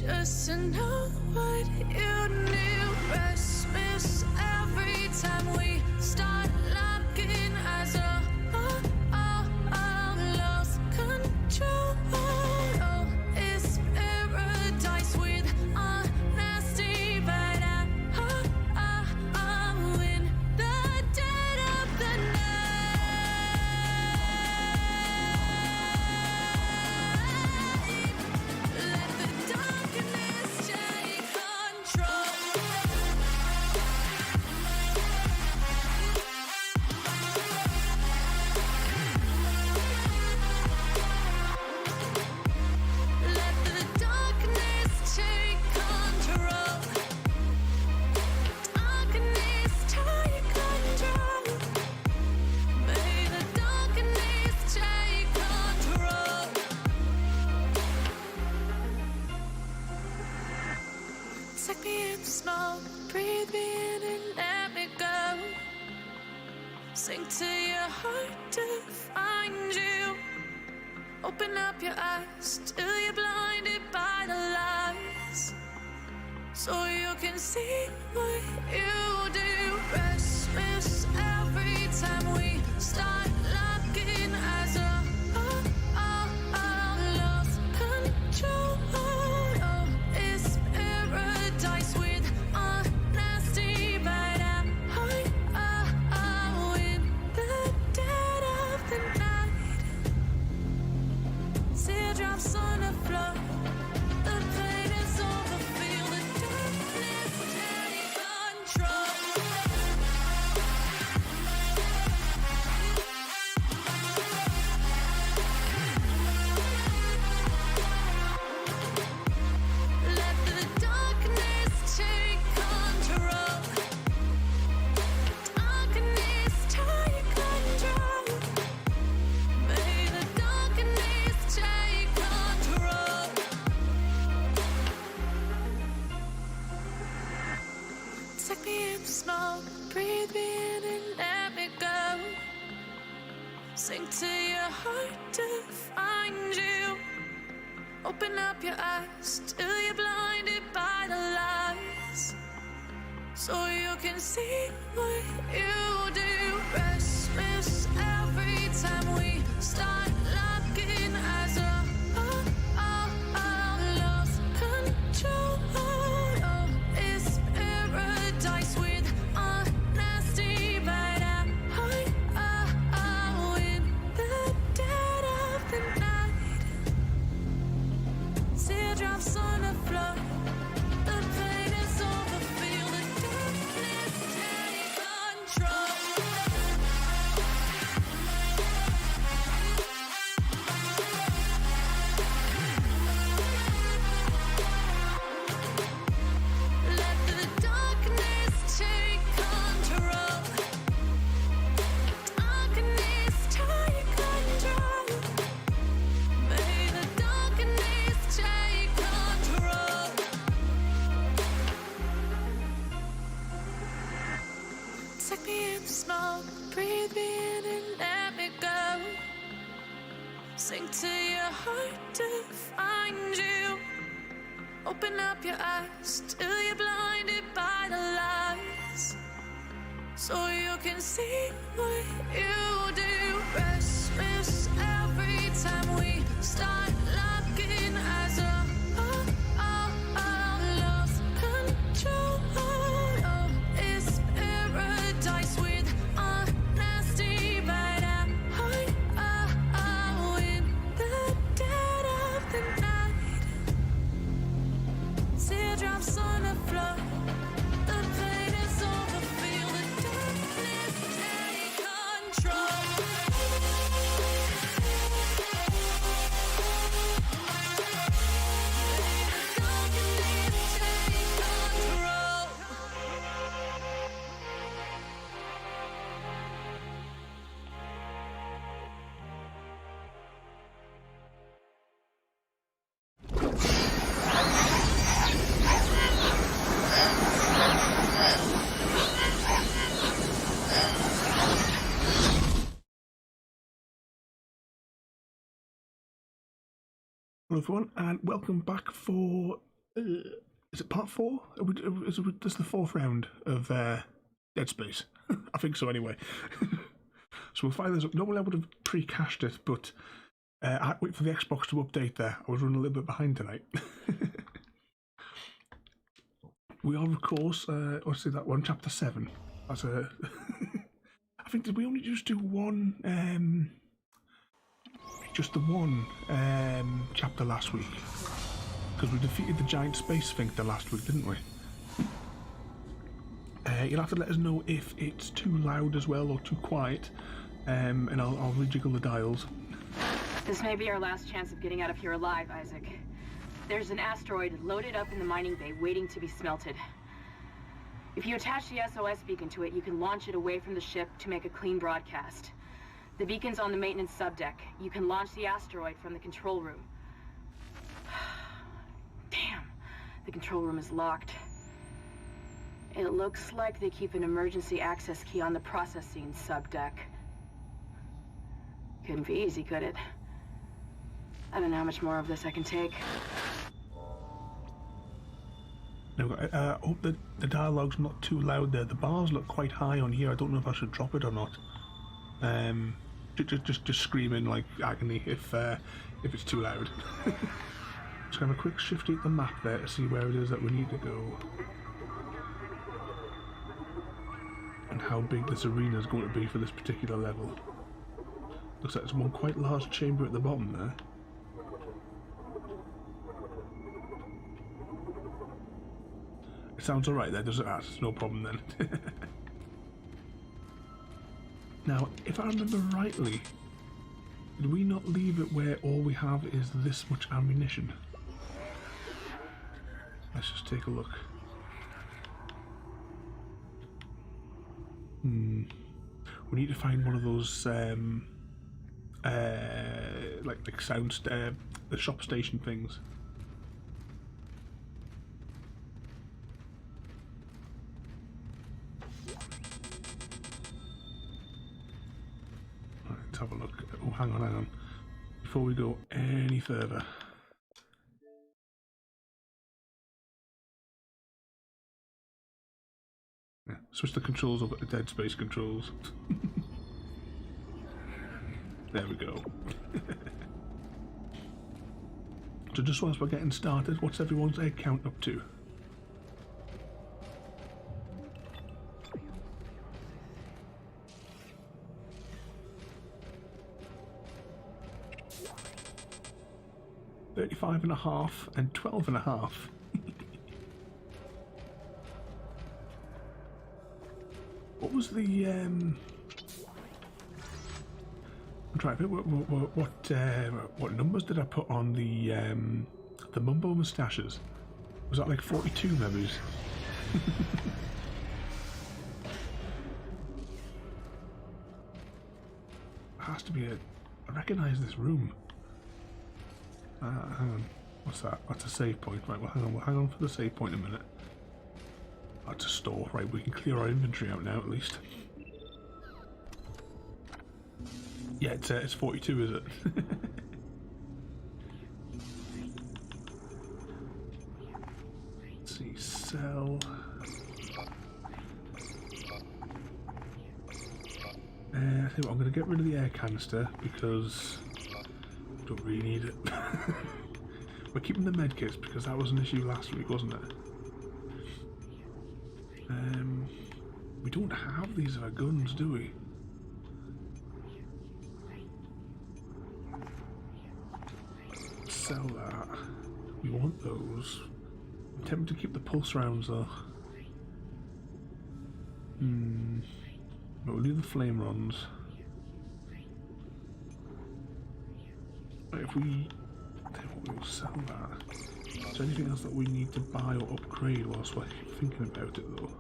Just to know what you knew. Restless every time we start locking eyes. Lost control. Oh, it's paradise with honesty, but I'm in the dead of the night. Let the darkness take control. Let the darkness take control. Darkness take control. May the darkness take control. Take me in the smoke, breathe me in and let me go. Sink to your heart to find you. Open up your eyes till you're blinded by the lies, so you can see what you do. Restless every time we start locking eyes. Lost control. Oh, it's paradise with honesty, but I'm in the dead of the night. Teardrops on the floor. The pain is over. Feel the darkness take control. Let the darkness take control. Darkness take control. May the darkness take control. Take me in the smoke, breathe me in and let me go. Sink to your heart to find you. Open up your eyes till you're blinded by the lies, so you can see what you do. Restless every time we start locking eyes. Lost control. Oh, it's paradise with honesty, but I'm in the dead of the night. Teardrops on the floor. The pain is over. Feel the darkness take control. Let the darkness take control. Darkness take control. May the darkness take control. Take me in the smoke, breathe me in and let me go. Sink to your heart to find you. Open up your eyes till you're blinded by the lies, so you can see what you do. Restless every time we start locking eyes. Lost control. Oh, it's paradise with honesty, but I'm in the dead of the night. Teardrops on the floor. The pain is over. Feel the darkness take control. Hello everyone, and welcome back for Is it part 4? Is this the 4th round of Dead Space? I think so anyway. So we'll fire this up. Normally I would have pre-cached it, but I had to wait for the Xbox to update there. I was running a little bit behind tonight. We are, of course, let's see that one, Chapter 7. That's a... I think, did we only just do one, just the one chapter last week? Because we defeated the giant space sphincter last week, didn't we? You'll have to let us know if it's too loud as well or too quiet, and I'll rejiggle the dials. This may be our last chance of getting out of here alive, Isaac. There's an asteroid loaded up in the mining bay waiting to be smelted. If you attach the SOS beacon to it, you can launch it away from the ship to make a clean broadcast. The beacon's on the maintenance subdeck. You can launch the asteroid from the control room. Damn, the control room is locked. It looks like they keep an emergency access key on the processing subdeck. Couldn't be easy, could it? I don't know how much more of this I can take. No, I hope that the dialogue's not too loud there. The bars look quite high on here. I don't know if I should drop it or not. Just screaming like agony if it's too loud. Just have a quick shift at the map there to see where it is that we need to go. And how big this arena is going to be for this particular level. Looks like there's one quite large chamber at the bottom there. It sounds alright there, does it? That's no problem then. Now, if I remember rightly, did we not leave it where all we have is this much ammunition? Let's just take a look. We need to find one of those like sound the shop station things. Right, let's have a look. Oh, hang on. Before we go any further. Yeah, switch the controls over to Dead Space controls. There we go. So just whilst we're getting started, what's everyone's egg count up to? $35.5 and $12.5. What was the I'm trying to think what numbers did I put on the Mumbo moustaches? Was that like 42 maybe? Has to be I recognise this room. Hang on. What's that? That's a save point. Right, well hang on for the save point a minute. That's a store. Right, we can clear our inventory out now at least. Yeah, it's 42, is it? Let's see, sell. I think I'm going to get rid of the air canister because I don't really need it. We're keeping the medkits because that was an issue last week, wasn't it? We don't have these other guns, do we? Sell that. We want those. I'm tempted to keep the pulse rounds though. But we'll do the flame runs. Right, if we we'll sell that. Is there anything else that we need to buy or upgrade whilst we're thinking about it though?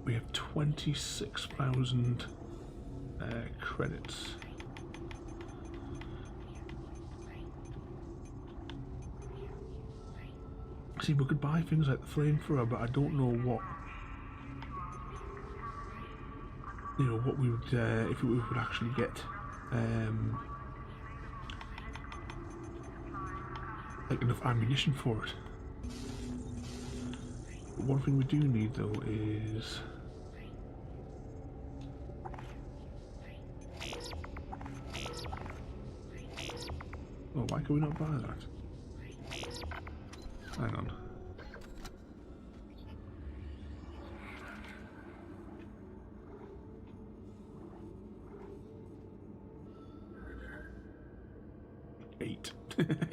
We have 26,000 credits. See, we could buy things like the flamethrower, but I don't know what, you know, what we would, if we would actually get like enough ammunition for it. But one thing we do need though is oh, why can we not buy that? Hang on.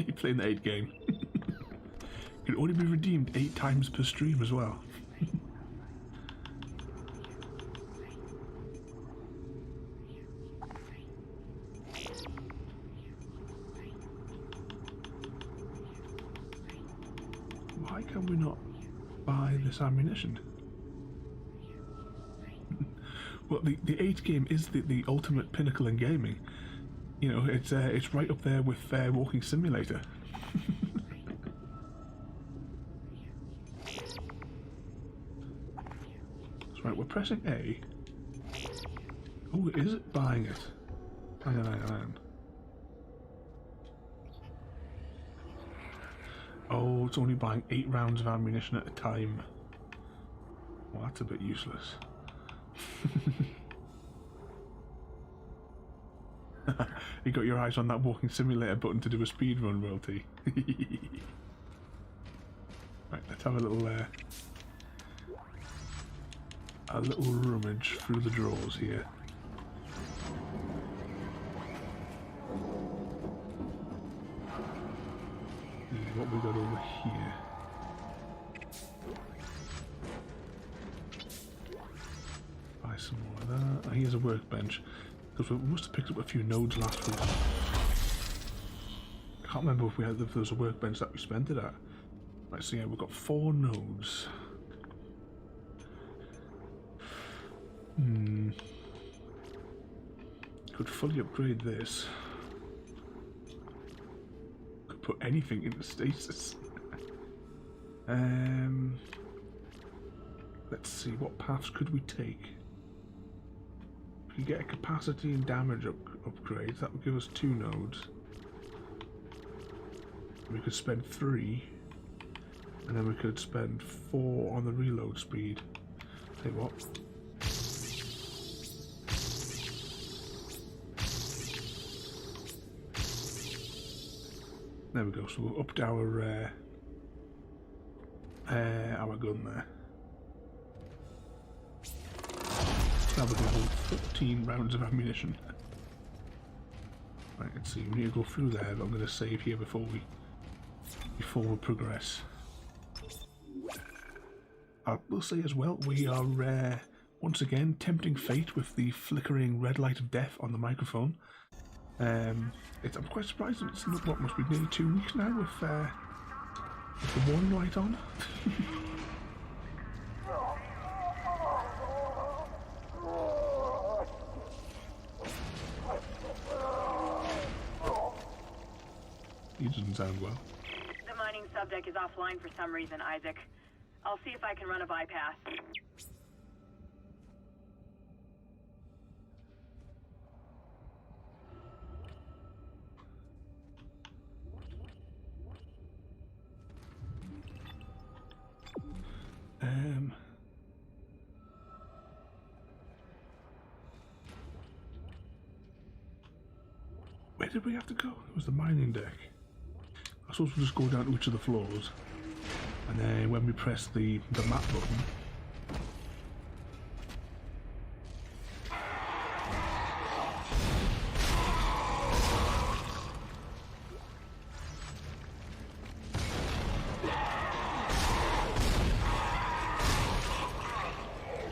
You're playing the 8 game. Can only be redeemed 8 times per stream as well. Why can we not buy this ammunition? Well, the 8 game is the ultimate pinnacle in gaming. You know, it's right up there with Walking Simulator. That's right, we're pressing A. Oh, is it buying it? Hang on. Oh, it's only buying 8 rounds of ammunition at a time. Well, that's a bit useless. You got your eyes on that Walking Simulator button to do a speed run, Royalty. Right, let's have a little rummage through the drawers here. What we got over here? Buy some more of that. Oh, here's a workbench. Because we must have picked up a few nodes last week. I can't remember if there was a workbench that we spent it at. Right, so yeah, we've got 4 nodes. Could fully upgrade this. Could put anything into stasis. Let's see, what paths could we take? If we get a capacity and damage upgrade, that would give us 2 nodes. We could spend 3, and then we could spend 4 on the reload speed. Tell you what. There we go. So we upped our gun there. Now we're going to hold 13 rounds of ammunition. Right, let's see. We need to go through there, but I'm going to save here before we progress. I will say as well, we are once again tempting fate with the flickering red light of death on the microphone. I'm quite surprised that it's not, what must be nearly 2 weeks now with the warning light on. He doesn't sound well. The mining subdeck is offline for some reason, Isaac. I'll see if I can run a bypass. Where did we have to go? It was the mining deck. I suppose we'll just go down to each of the floors, and then when we press the map button,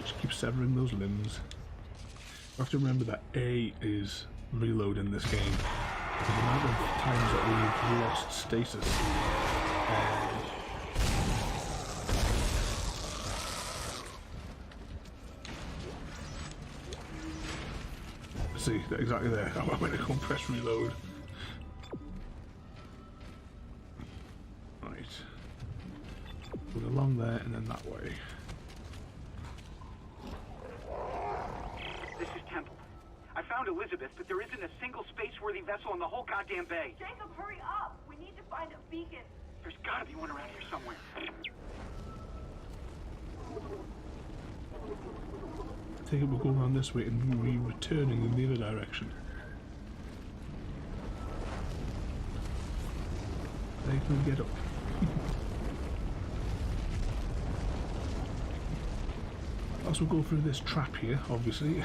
just keep severing those limbs. You have to remember that A is reload in this game. The amount of times that we've lost stasis. See, exactly there. I went to go and press reload. Right. Go along there and then that way. This is Temple. I found Elizabeth, but there isn't a single space-worthy vessel in the whole goddamn bay. Jacob, hurry up! We need to find a beacon. There's gotta be one around here somewhere. I think we'll go around this way and we'll be returning in the other direction. They can get up. As we go through this trap here, obviously,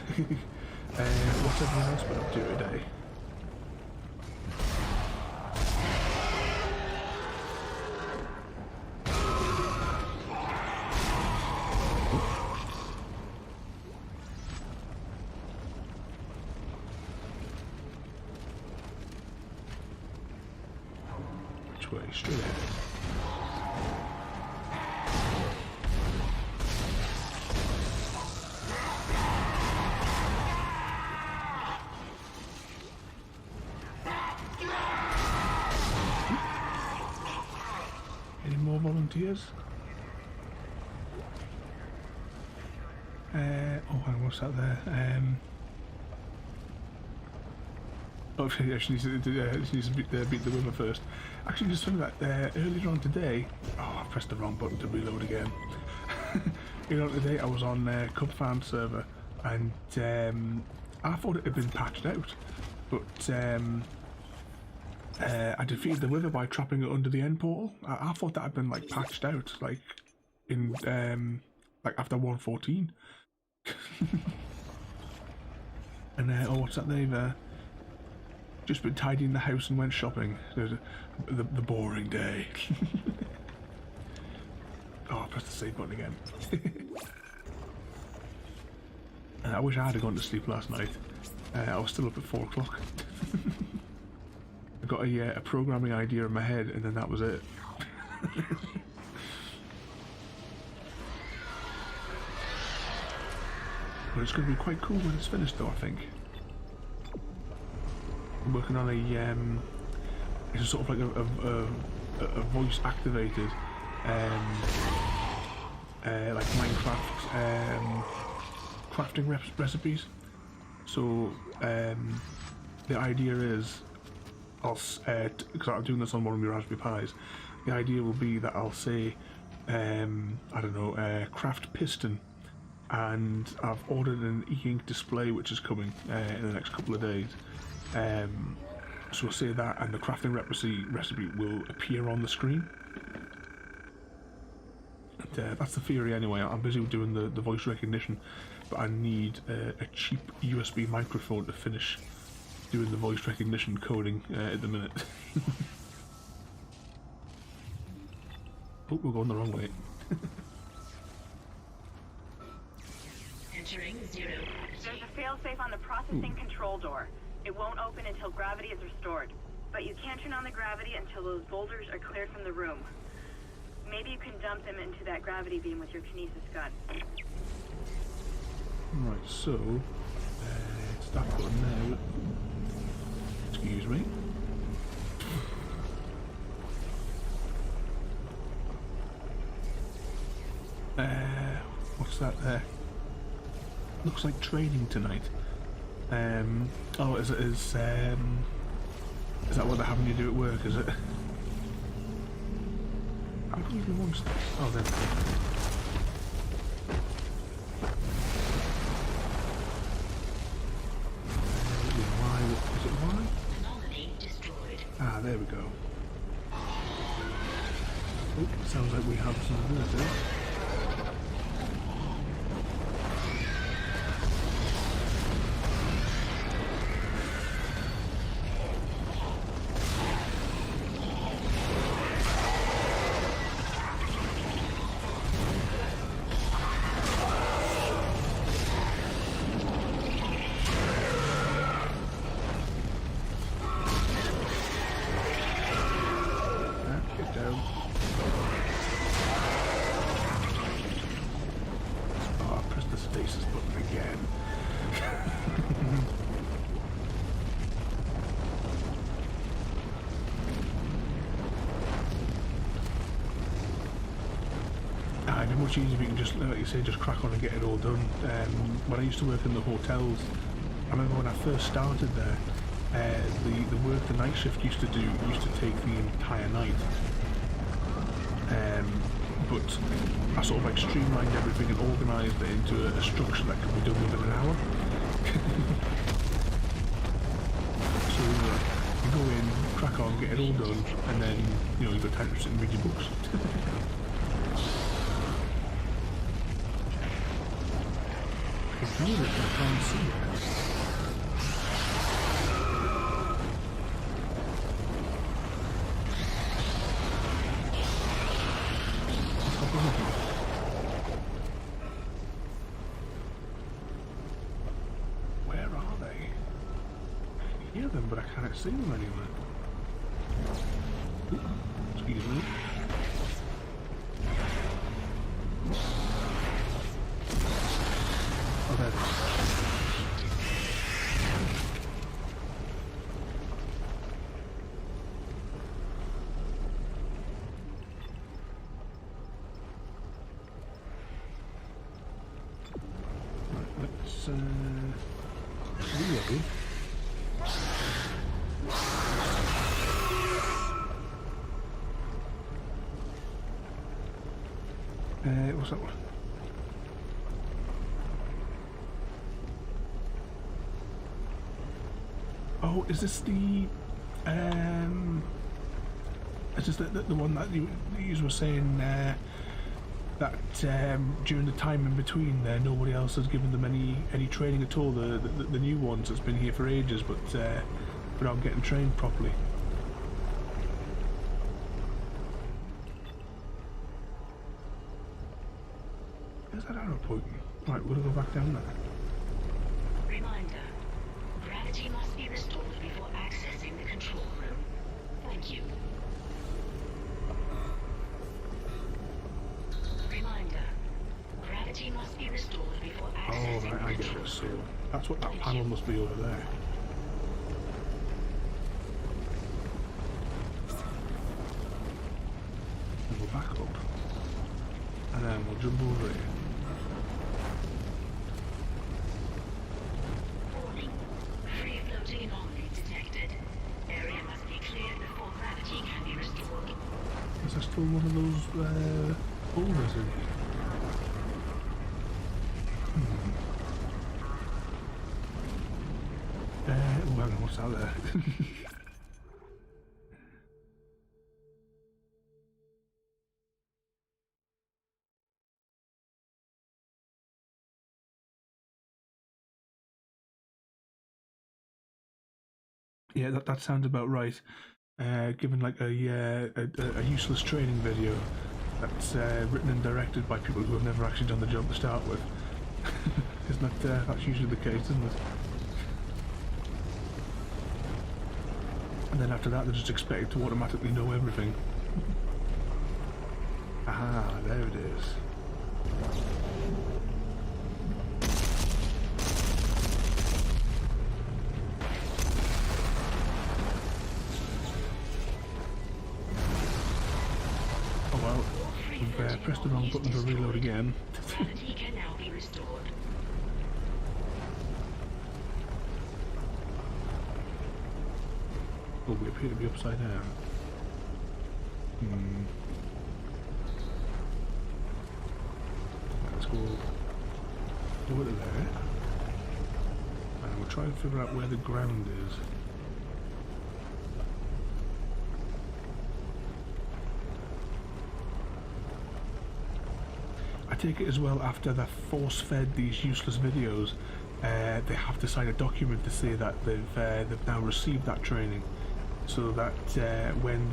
what's everyone else been up to today? Which way? Straight ahead. Any more volunteers? Oh, hang on, what's that there? Oh, yeah, she needs to beat the winner first. Actually, just something that earlier on today. Oh, I pressed the wrong button to reload again. Earlier on today, I was on Cub Fan server, and I thought it had been patched out, but I defeated the wither by trapping it under the end portal. I thought that had been like patched out, like in like after 1.14. And oh, what's that? They've just been tidying the house and went shopping. The boring day. Oh, I pressed the save button again. I wish I had gone to sleep last night. I was still up at 4 o'clock. I got a programming idea in my head, and then that was it. But it's going to be quite cool when it's finished, though, I think. I'm working on it's sort of like a voice-activated, like Minecraft crafting recipes. So the idea is, because I'm doing this on one of my Raspberry Pis, the idea will be that I'll say, I don't know, craft piston, and I've ordered an e-ink display which is coming in the next couple of days. So we'll say that, and the crafting recipe will appear on the screen. And, that's the theory anyway. I'm busy doing the voice recognition, but I need a cheap USB microphone to finish doing the voice recognition coding at the minute. Oh, we're going the wrong way. Entering 0. There's a failsafe on the processing control door. It won't open until gravity is restored. But you can't turn on the gravity until those boulders are cleared from the room. Maybe you can dump them into that gravity beam with your kinesis gun. Right, so it's that button there. Excuse me. What's that there? Looks like training tonight. Oh, is that what they're having you do at work, is it? I don't even want to. Oh, there we go. Why? Is it why? Anomaly destroyed. Ah, there we go. Oh, sounds like we have some visitors. Much easier if you can just, like you say, just crack on and get it all done. When I used to work in the hotels, I remember when I first started there, the work the night shift used to take the entire night. But I sort of like streamlined everything and organised it into a structure that could be done within an hour. So you go in, crack on, get it all done, and then you've got time to sit and read your books. I can feel it, but I can't see it. Where are they? I can hear them, but I can't see them anywhere. Ooh, excuse me. Oh, there they are. Let's reload. What's that one? Oh, is this the is this the one that you were saying that during the time in between there, nobody else has given them any training at all. The new ones that's been here for ages, but without getting trained properly. Where's that arrow pointing? Right, we'll go back down there. Reminder: gravity must be restored before accessing the control room. Thank you. Reminder: gravity must be restored before accessing Oh, right, I get it. So that's what that panel must be over there. And we'll back up. And then we'll jump over here. Warning: free floating anomaly detected. Area must be cleared before gravity can be restored. Is there still one of those boulders in here? Oh, hang on, what's out there? Yeah, that sounds about right. Given like a useless training video that's written and directed by people who have never actually done the job to start with. Isn't that that's usually the case, isn't it? And then after that, they're just expected to automatically know everything. Aha, there it is. Oh well, we've pressed the wrong button to reload again. Gravity can now be restored. Oh, we appear to be upside down. Let's go over there. And we'll try and figure out where the ground is. I take it as well, after they're force-fed these useless videos, they have to sign a document to say that they've now received that training. So that when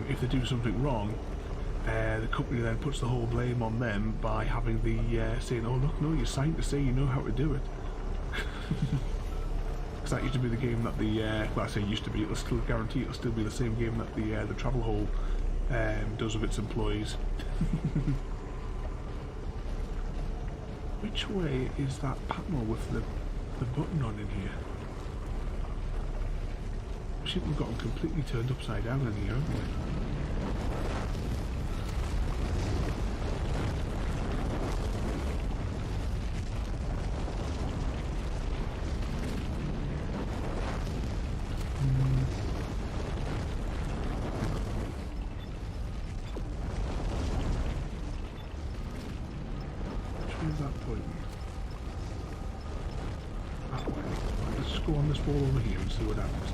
if they do something wrong, the company then puts the whole blame on them by having the saying, "Oh look, no, you signed to say you know how to do it." Because that used to be the game that well, I say used to be. It'll still guarantee it'll still be the same game that the travel hole does with its employees. Which way is that panel with the button on in here? I think we've got them completely turned upside down in here, haven't we? let's fall over here and see what happens.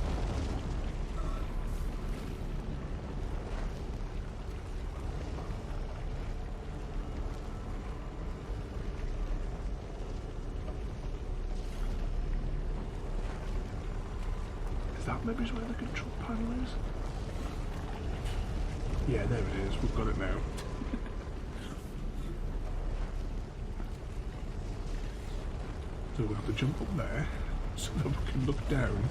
Is that maybe where the control panel is? Yeah, there it is. We've got it now. So we have to jump up there so that we can look down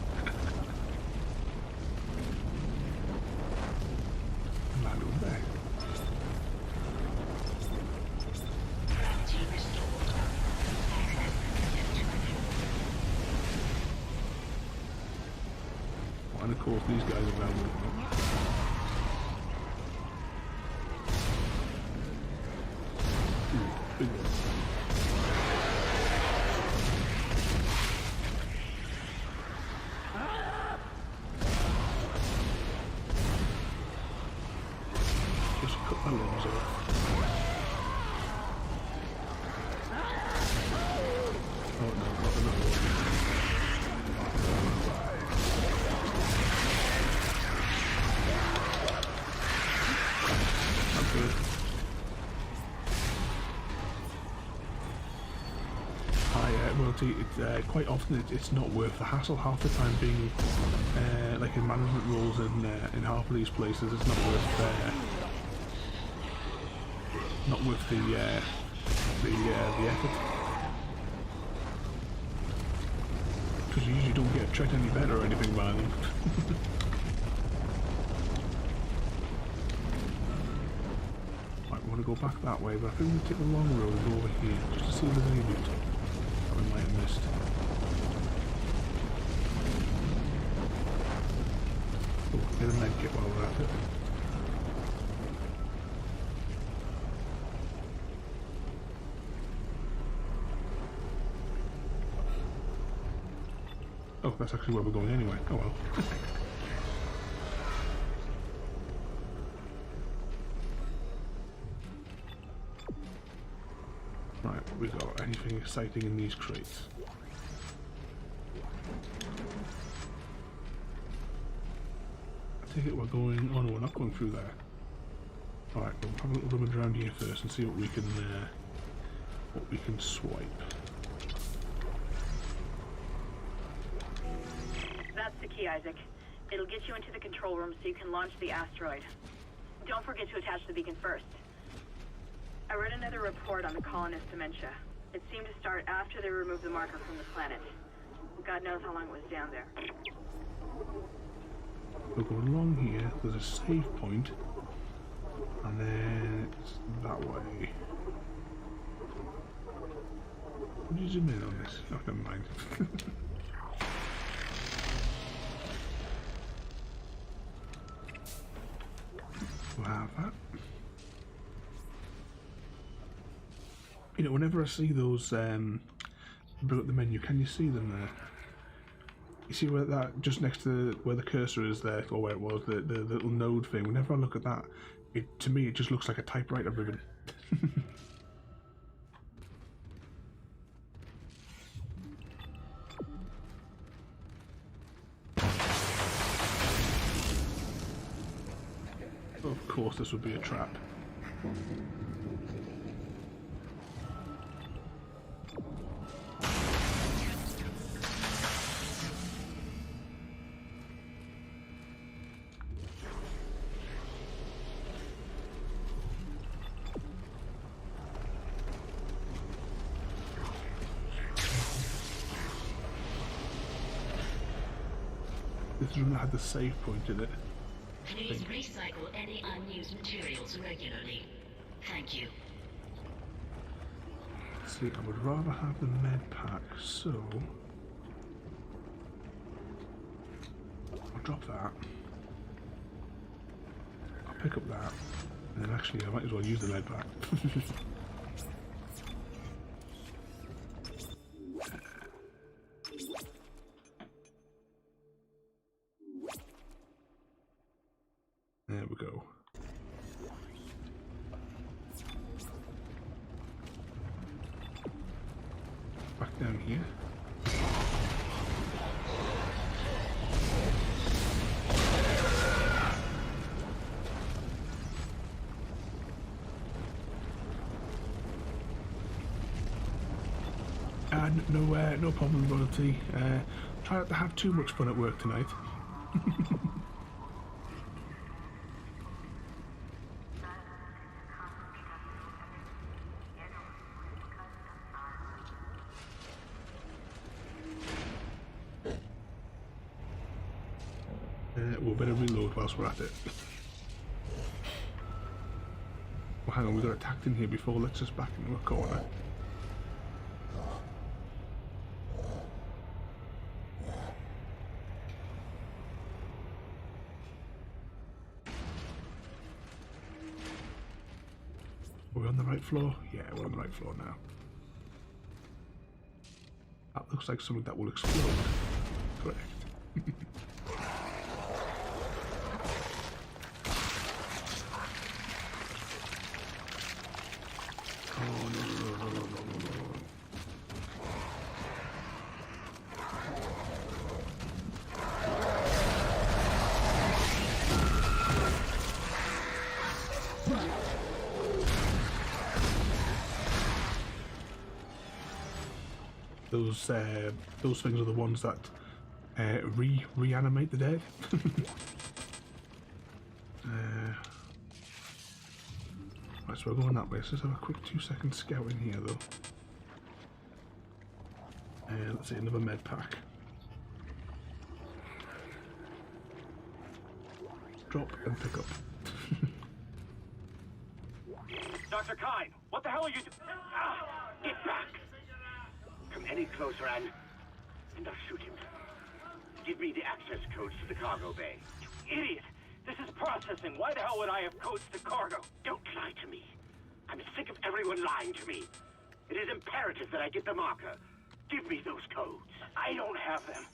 and land over there. And of course these guys are around with me. Big one. Quite often it's not worth the hassle. Half the time, being like in management roles in half of these places, it's not worth the effort, because you usually don't get treated any better or anything by them. Right, we want to go back that way, but I think we'll take the long road over here just to see if there's any loot that we might have missed. Oh, get a med kit while we're at it. Oh, that's actually where we're going anyway. Oh well. Right, we got anything exciting in these crates? I take it we're going. Oh no, we're not going through there. Alright, we'll have a little rummage around here first and see what we can swipe. That's the key, Isaac. It'll get you into the control room so you can launch the asteroid. Don't forget to attach the beacon first. I read another report on the colonist dementia. It seemed to start after they removed the marker from the planet. God knows how long it was down there. We'll go along here, there's a save point, and then it's that way. Can you zoom in on this? Oh, never mind. We'll have that. You know, whenever I see those bring up the menu, can you see them there? You see where that, just next to where the cursor is there, or where it was, the little node thing, whenever I look at that, to me it just looks like a typewriter ribbon. Of course this would be a trap. This room had the save point in it. Please recycle any unused materials regularly. Thank you. See, I would rather have the med pack, so I'll drop that. I'll pick up that, and then actually I might as well use the med pack. There we go. Back down here. No problem, Royalty. Try not to have too much fun at work tonight. We'll better reload whilst we're at it. Well, hang on, we got attacked in here before. Let's just back into a corner. Are we on the right floor? Yeah, we're on the right floor now. That looks like something that will explode. Correct. Those things are the ones that reanimate the dead. Right, so we're going that way. So let's have a quick 2-second scout in here, though. Let's see, another med pack. Drop and pick up. Dr. Kine, what the hell are you doing? Get back! Come any closer and I'll shoot him. Give me the access codes to the cargo bay. You idiot! This is processing. Why the hell would I have codes to cargo? Don't lie to me. I'm sick of everyone lying to me. It is imperative that I get the marker. Give me those codes. I don't have them.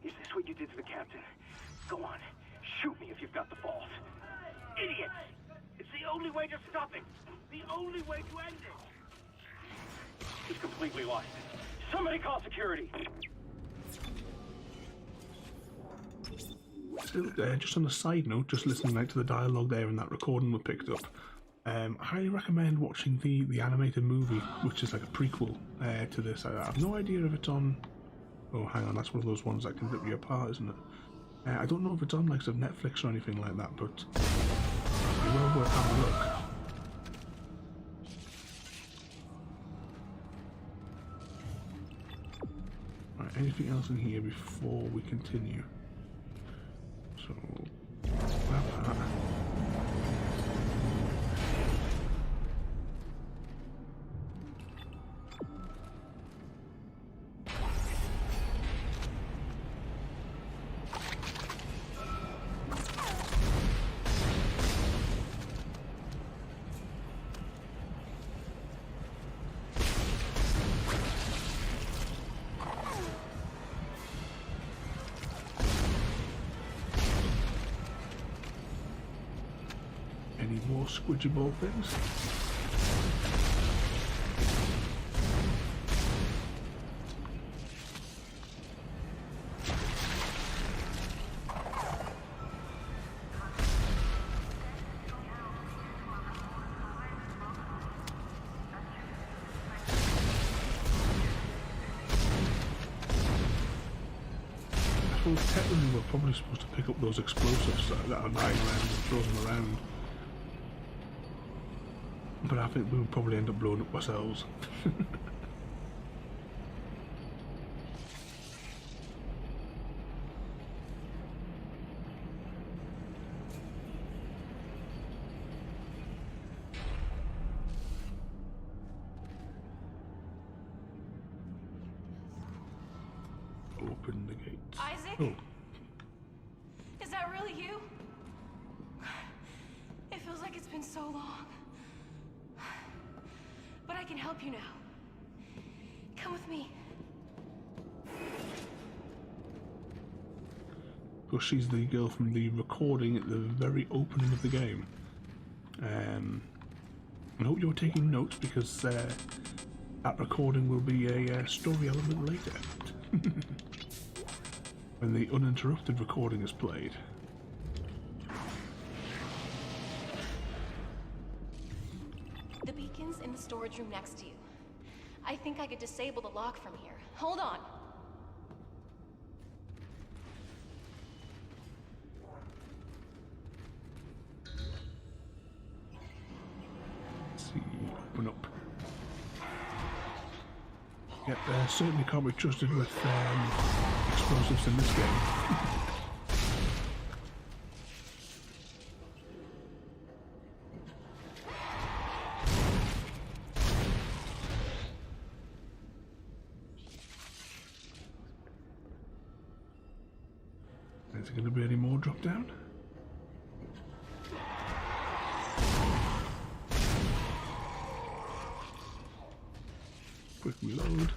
Is this what you did to the captain? Go on. Shoot me if you've got the balls. Idiots! It's the only way to stop it. The only way to end it. He's completely lost. Somebody call security. Still, just on a side note, just listening out to the dialogue there and that recording we picked up, I highly recommend watching the animated movie, which is like a prequel to this. I have no idea if it's on... Oh, hang on, that's one of those ones that can rip you apart, isn't it? I don't know if it's on like some Netflix or anything like that, but it's well worth having a look. Right, anything else in here before we continue? So, grab that. Any more squidgy ball things? I suppose technically we're probably supposed to pick up those explosives that are lying around and throw them around. But I think we would probably end up blowing up ourselves. Open the gates. Isaac? Oh. Is that really you? It feels like it's been so long. But I can help you now. Come with me. Well, she's the girl from the recording at the very opening of the game. I hope you're taking notes because that recording will be a story element later. When the uninterrupted recording is played. The beacon's in the storage room next to you. I think I could disable the lock from here. Hold on. Let's see, open up. Yep, certainly can't be trusted with explosives in this game. Is there going to be any more drop down? Quick reload.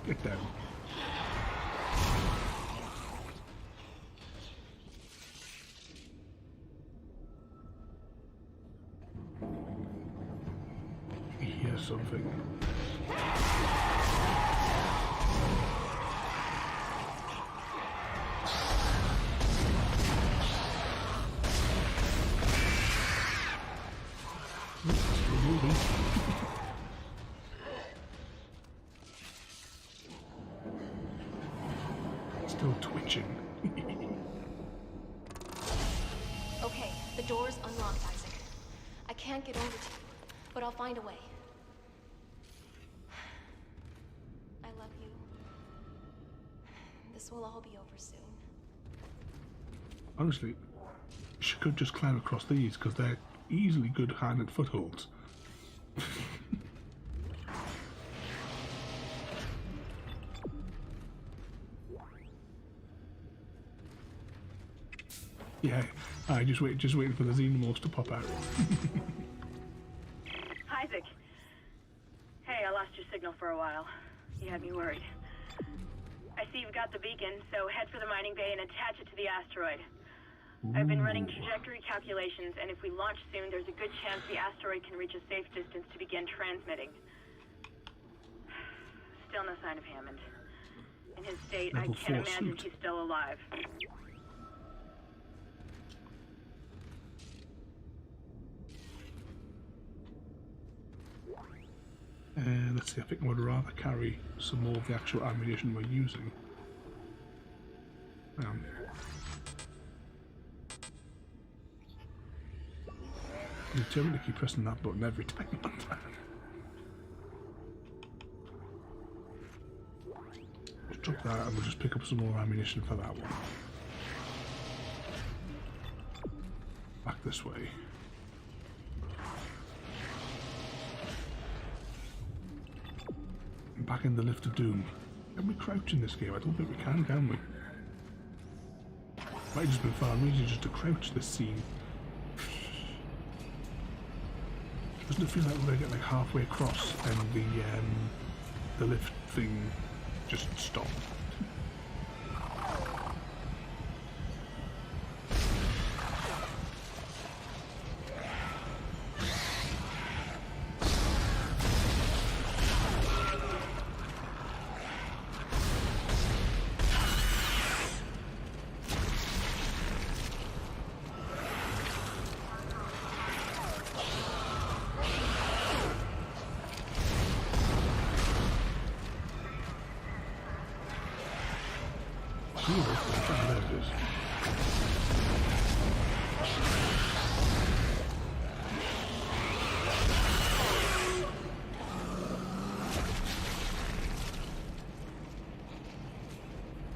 Get down. Hear something. Still moving. Still twitching. Okay, the door's unlocked, Isaac. I can't get over to you, but I'll find a way. I love you. This will all be over soon. Honestly, she could just climb across these because they're easily good hand-and footholds. Yeah, I just waiting for the xenomorphs to pop out. Isaac. Hey, I lost your signal for a while. You had me worried. I see you've got the beacon, so head for the mining bay and attach it to the asteroid. I've been running trajectory calculations, and if we launch soon, there's a good chance the asteroid can reach a safe distance to begin transmitting. Still no sign of Hammond. In his state, Level I can't 4 imagine suit. he's still alive. Let's see, I think I would rather carry some more of the actual ammunition we're using. I'm determined to keep pressing that button every time. Let's drop that and we'll just pick up some more ammunition for that one. Back this way. Back in the lift of doom. Can we crouch in this game? I don't think we can we? Might have just been far easier just to crouch this scene. Doesn't it feel like we're gonna get like halfway across and the lift thing just stopped?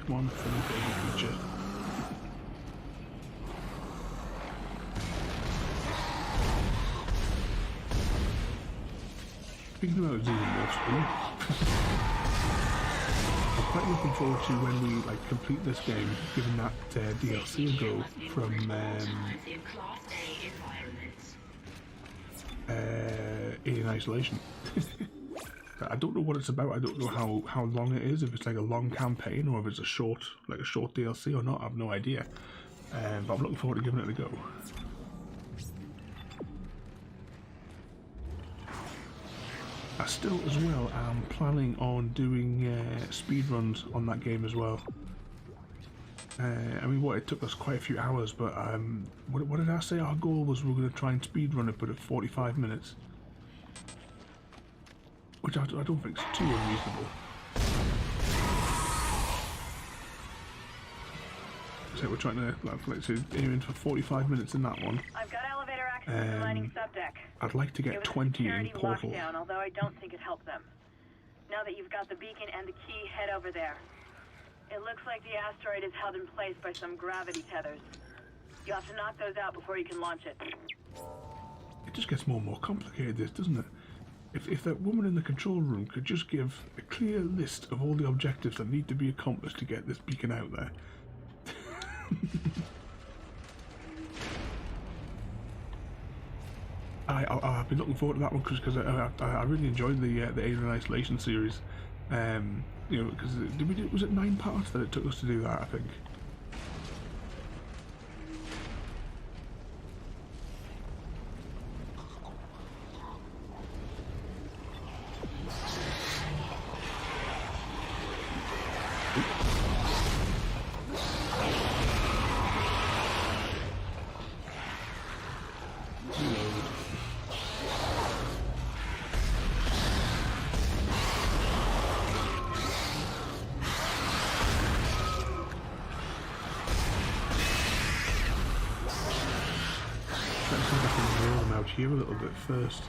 Come on, funny baby creature. Speaking about xenomorphs, I'm quite looking forward to when we complete this game, given that DLC will go from Alien Isolation. I don't know what it's about. I don't know how long it is. If it's like a long campaign or if it's a short DLC or not. I have no idea. But I'm looking forward to giving it a go. I still, as well, am planning on doing speedruns on that game as well. I mean, it took us quite a few hours, but what did I say? Our goal was we were going to try and speedrun it, but at 45 minutes. which I don't think is too unreasonable. So we're trying to, like to aim for 45 minutes in that one. I've got elevator access to the mining subdeck. I'd like to get 20 in Portal. Lockdown, although I don't think it helped them. Now that you've got the beacon and the key, head over there. It looks like the asteroid is held in place by some gravity tethers. You have to knock those out before you can launch it. It just gets more and more complicated, this, doesn't it? If that woman in the control room could just give a clear list of all the objectives that need to be accomplished to get this beacon out there. I've been looking forward to that one because I really enjoyed the Alien Isolation series. You know, because was it 9 parts that it took us to do that? I think. Here a little bit first.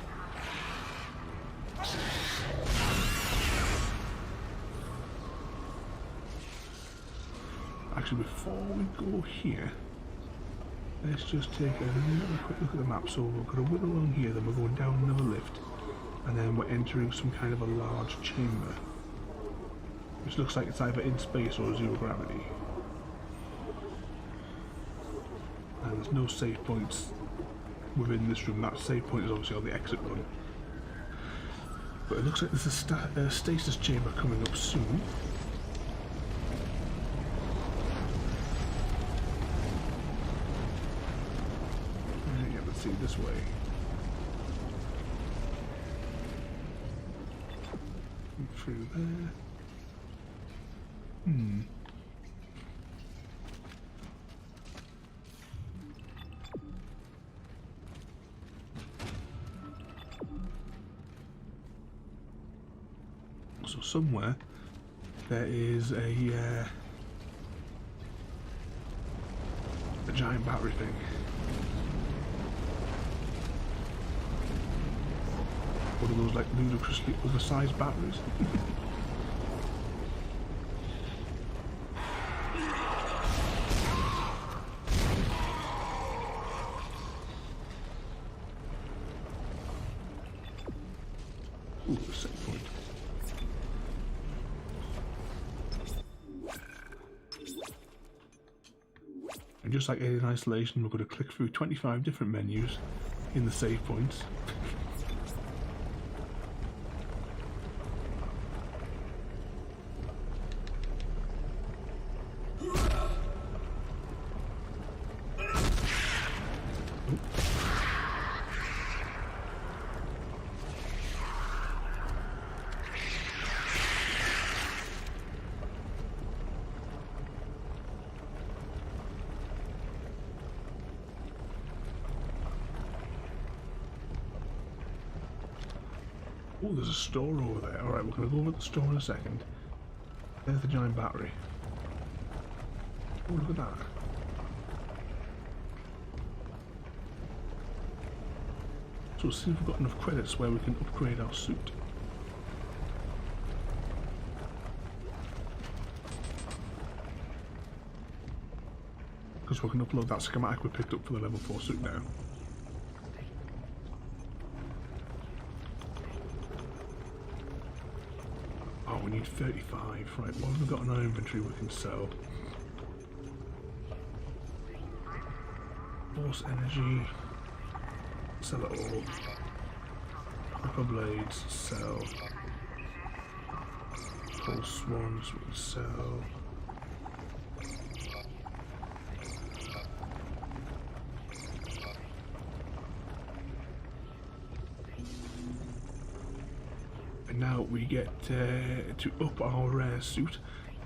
Actually, before we go here, let's just take another quick look at the map. So we're going to whip along here, then we're going down another lift, and then we're entering some kind of a large chamber, which looks like it's either in space or zero gravity. And there's no save points within this room. That save point is obviously on the exit one. But it looks like there's a stasis chamber coming up soon. Yeah, let's see, this way. Through there. So somewhere there is a giant battery thing. One of those like ludicrously oversized batteries. Ooh, a save point. And just like Alien Isolation, we're going to click through 25 different menus in the save points. Oh, there's a store over there. Alright, we're going to go over to the store in a second. There's the giant battery. Oh, look at that. So we'll see if we've got enough credits where we can upgrade our suit. Because we can upload that schematic we picked up for the level 4 suit now. We need 35. Right, what have we got in our inventory we can sell? Force energy. Sell it all. Upper blades. Sell. Pulse swans. We can sell. Now we get to up our rare suit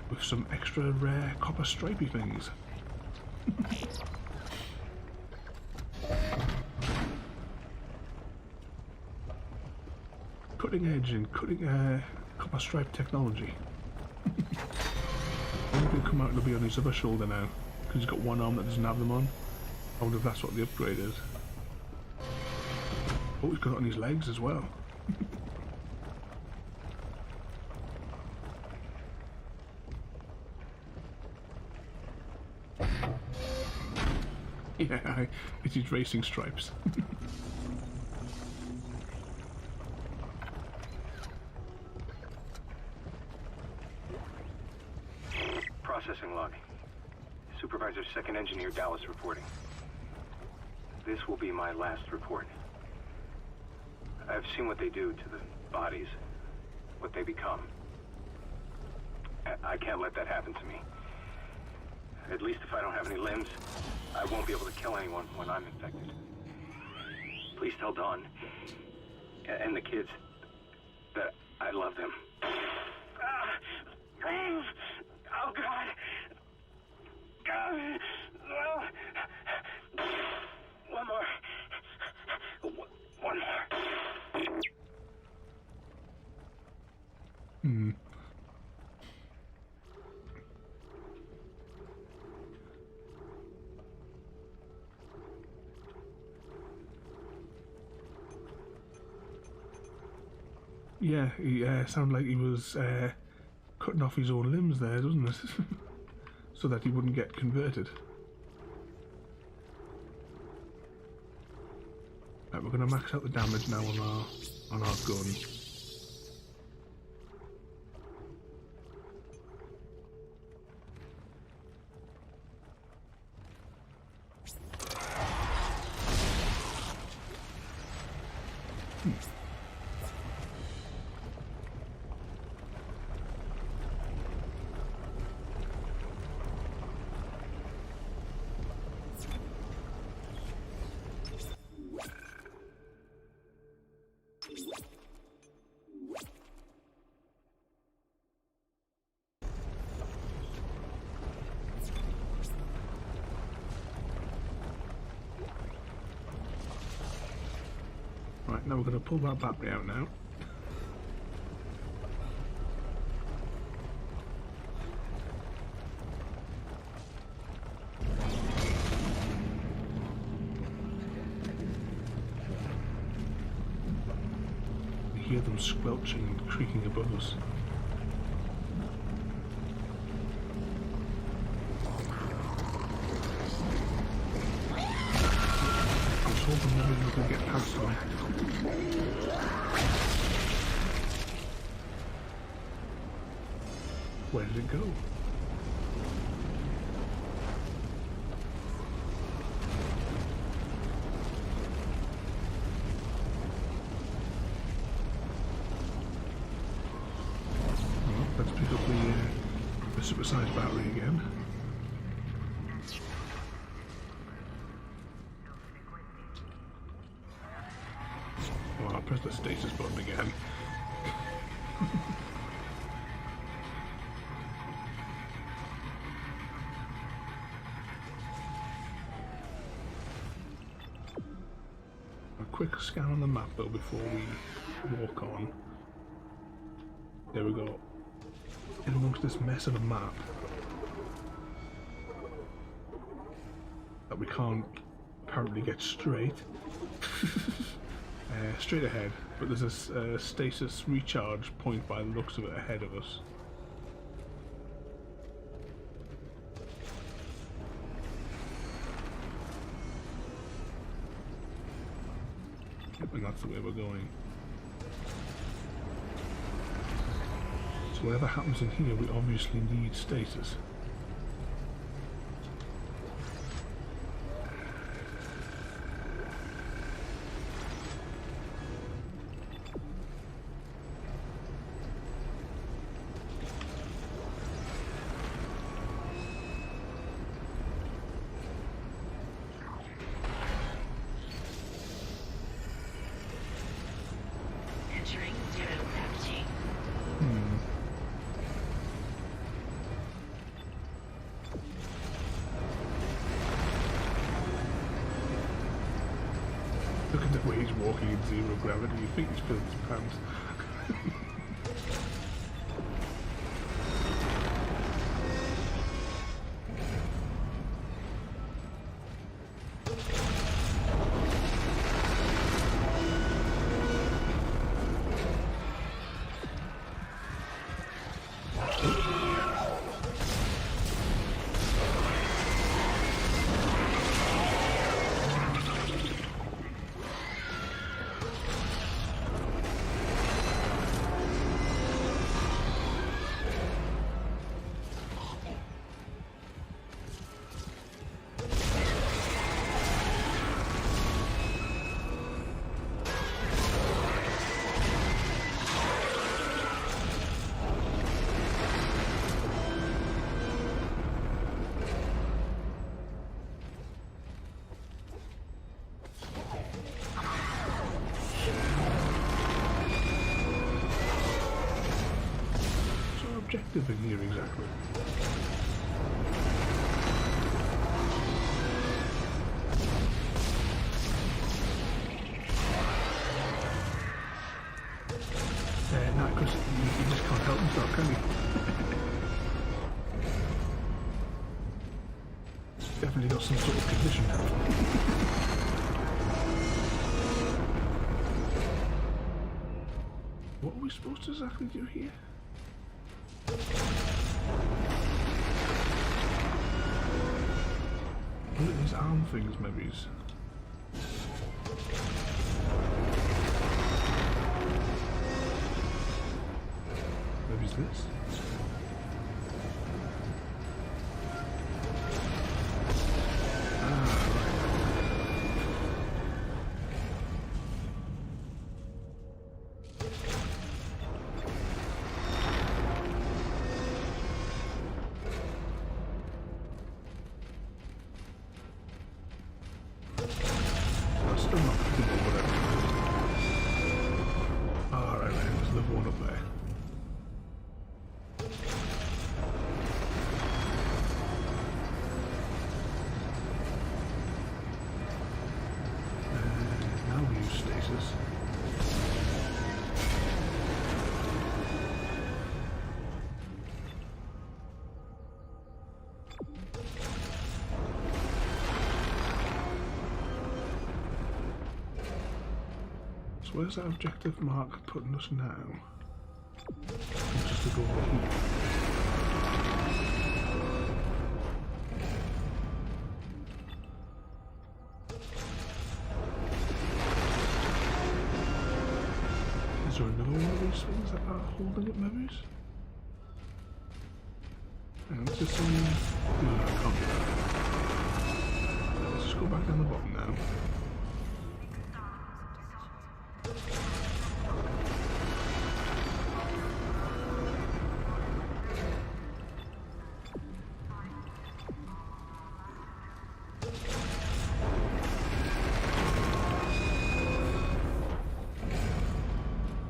with some extra rare copper stripey things. cutting edge and cutting copper stripe technology. When they come out, it'll be on his other shoulder now, because he's got one arm that doesn't have them on. I wonder if that's what the upgrade is. Oh, he's got it on his legs as well. Yeah, it's his racing stripes. Processing log. Supervisor Second Engineer Dallas reporting. This will be my last report. I've seen what they do to the bodies, what they become. I can't let that happen to me. At least if I don't have any limbs, I won't be able to kill anyone when I'm infected. Please tell Dawn and the kids that I love them. Oh, God. God. One more. One more. Hmm. Yeah, he sounded like he was cutting off his own limbs there, doesn't it? So that he wouldn't get converted. Right, we're going to max out the damage now on our gun. Right, now we're going to pull that battery out now. We hear them squelching and creaking above us. I was hoping maybe we could get past them. Where did it go? Well, let's pick up the supersized battery again. Oh, I pressed the status button again. Quick scan on the map though before we walk on. There we go. In amongst this mess of a map that we can't apparently get straight. Straight ahead, but there's a stasis recharge point by the looks of it ahead of us. And that's the way we're going. So whatever happens in here, we obviously need stasis. Look at the way he's walking in zero gravity. You think he's filled his pants. Objective in here exactly. Nah, because you just can't help yourself, can you? Definitely got some sort of condition now. What are we supposed to exactly do here? Look at these arm things, maybe. Maybe it's this. Where's that objective mark putting us now? Just to go over here. Is there another one of these things that are holding it, maybe? And let's just see. No, I can't do that. Let's just go back down the bottom now.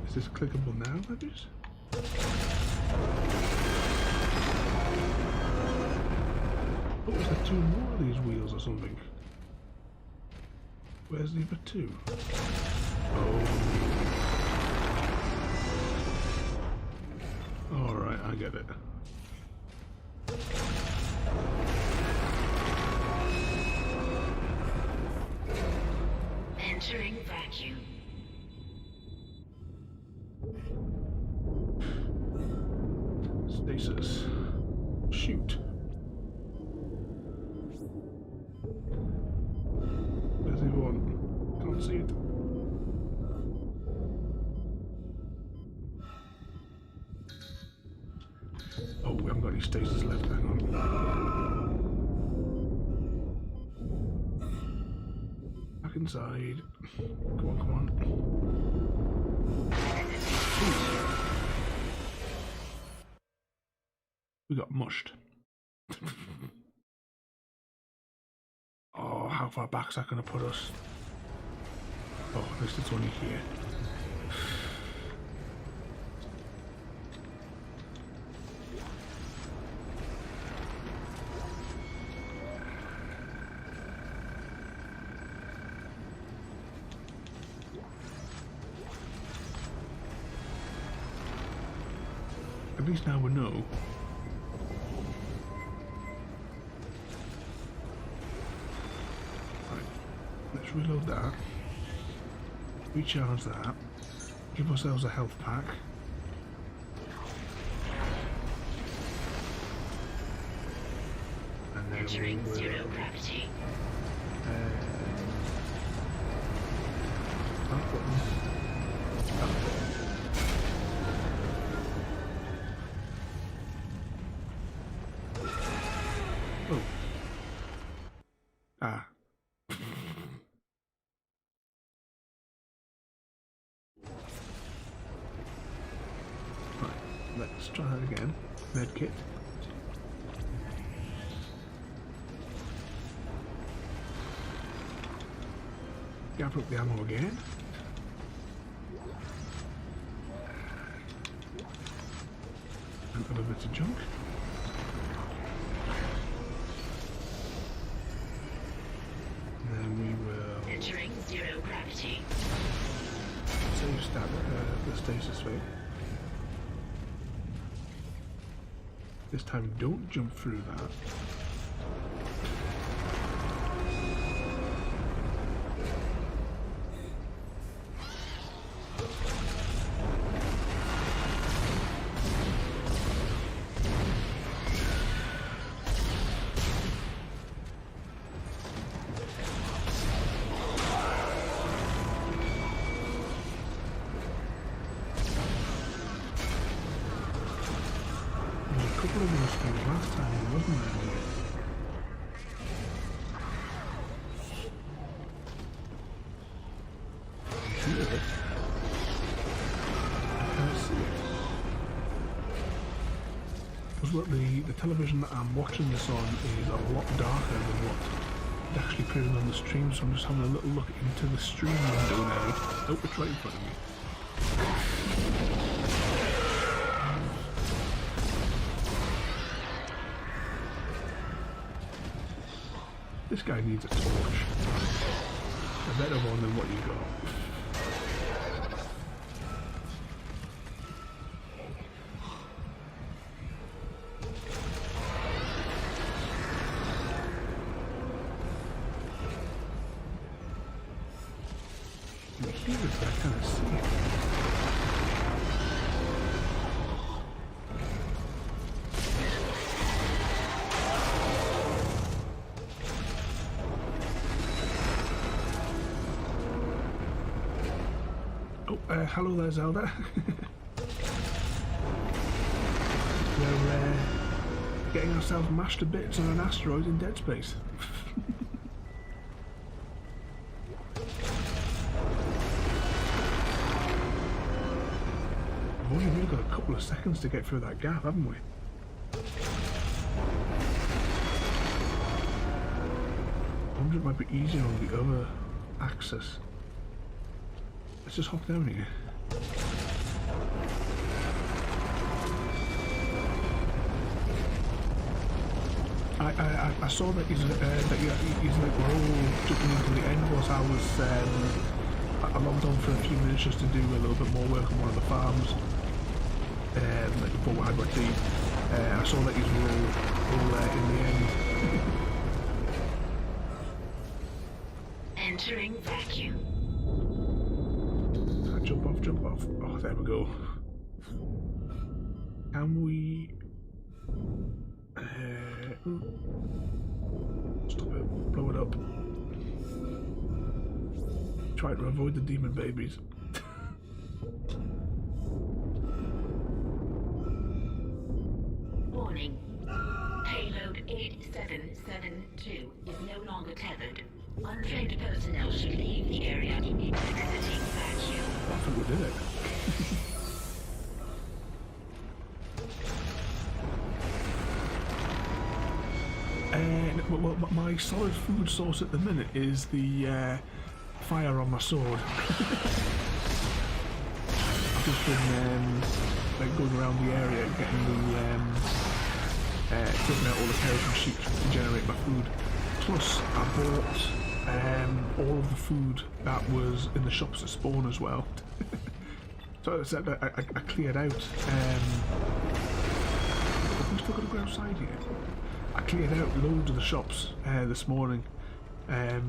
Is this clickable now, maybe? Oh, is there two more of these wheels or something? Where's the other two? Oh. Alright, I get it. Entering vacuum. Stasis. Shoot. Where's the other one? Can't see it. Oh, we haven't got any stasis left. Hang on. Back inside. Come on, come on. We got mushed. Oh, how far back's that going to put us? Oh, at least it's only here. At least now we know. Right, let's reload that. Recharge that. Give ourselves a health pack. And then Entering we will, zero gravity. that button. Oh. Ah. Right, let's try that again. Medkit. Gather up the ammo again. And other bits of junk. And then we will Entering zero gravity. save stab the stasis field. This time don't jump through that. Last time, wasn't there? I hear it. I can't see it. Because what the television that I'm watching this on is a lot darker than what it actually appears on the stream, so I'm just having a little look into the stream window now. Oh, it's right in front of me. This guy needs a torch. A better one than what you got. You hear it, but I can't see it. Hello there, Zelda. We're getting ourselves mashed to bits on an asteroid in Dead Space. We've only really got a couple of seconds to get through that gap, haven't we? I wonder if it might be easier on the other axis. Let's just hop down here. I saw that he's like we're all jumping into the end whilst I logged on for a few minutes just to do a little bit more work on one of the farms. Like before I had my tea. I saw that he's all there in the end. Entering vacuum. Jump off. Oh, there we go. Can we... stop it. Blow it up. Try to avoid the demon babies. Warning. Payload 8772 is no longer tethered. Untrained personnel should leave the area exiting vacuum. I think we did it. Well, my solid food source at the minute is the fire on my sword. I've just been like going around the area getting taking out all the kerosene sheets to generate my food. Plus, I bought all of the food that was in the shops at spawn as well. So I cleared out still got to go outside here. I cleared out loads of the shops this morning. A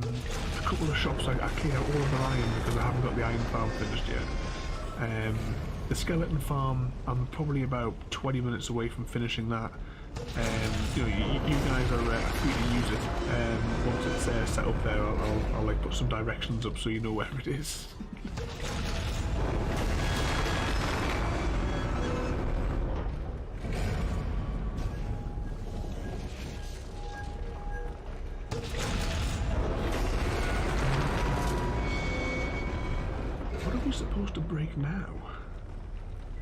couple of shops I cleared out all of the iron because I haven't got the iron farm finished yet. The skeleton farm, I'm probably about 20 minutes away from finishing that. You know, you guys are free to use it. Once it's set up there, I'll like put some directions up so you know where it is. What are we supposed to break now?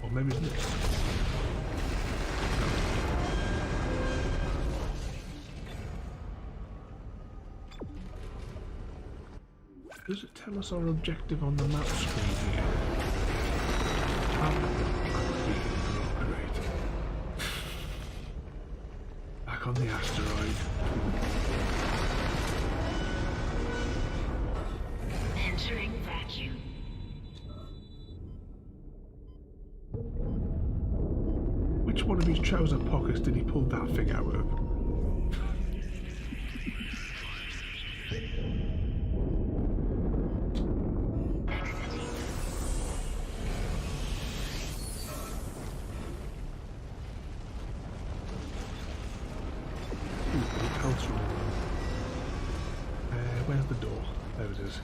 Or maybe it's this. Does it tell us our objective on the map screen here? Great. Back on the asteroid. Entering vacuum. Which one of his trouser pockets did he pull that thing out of? Where's the door? There it is.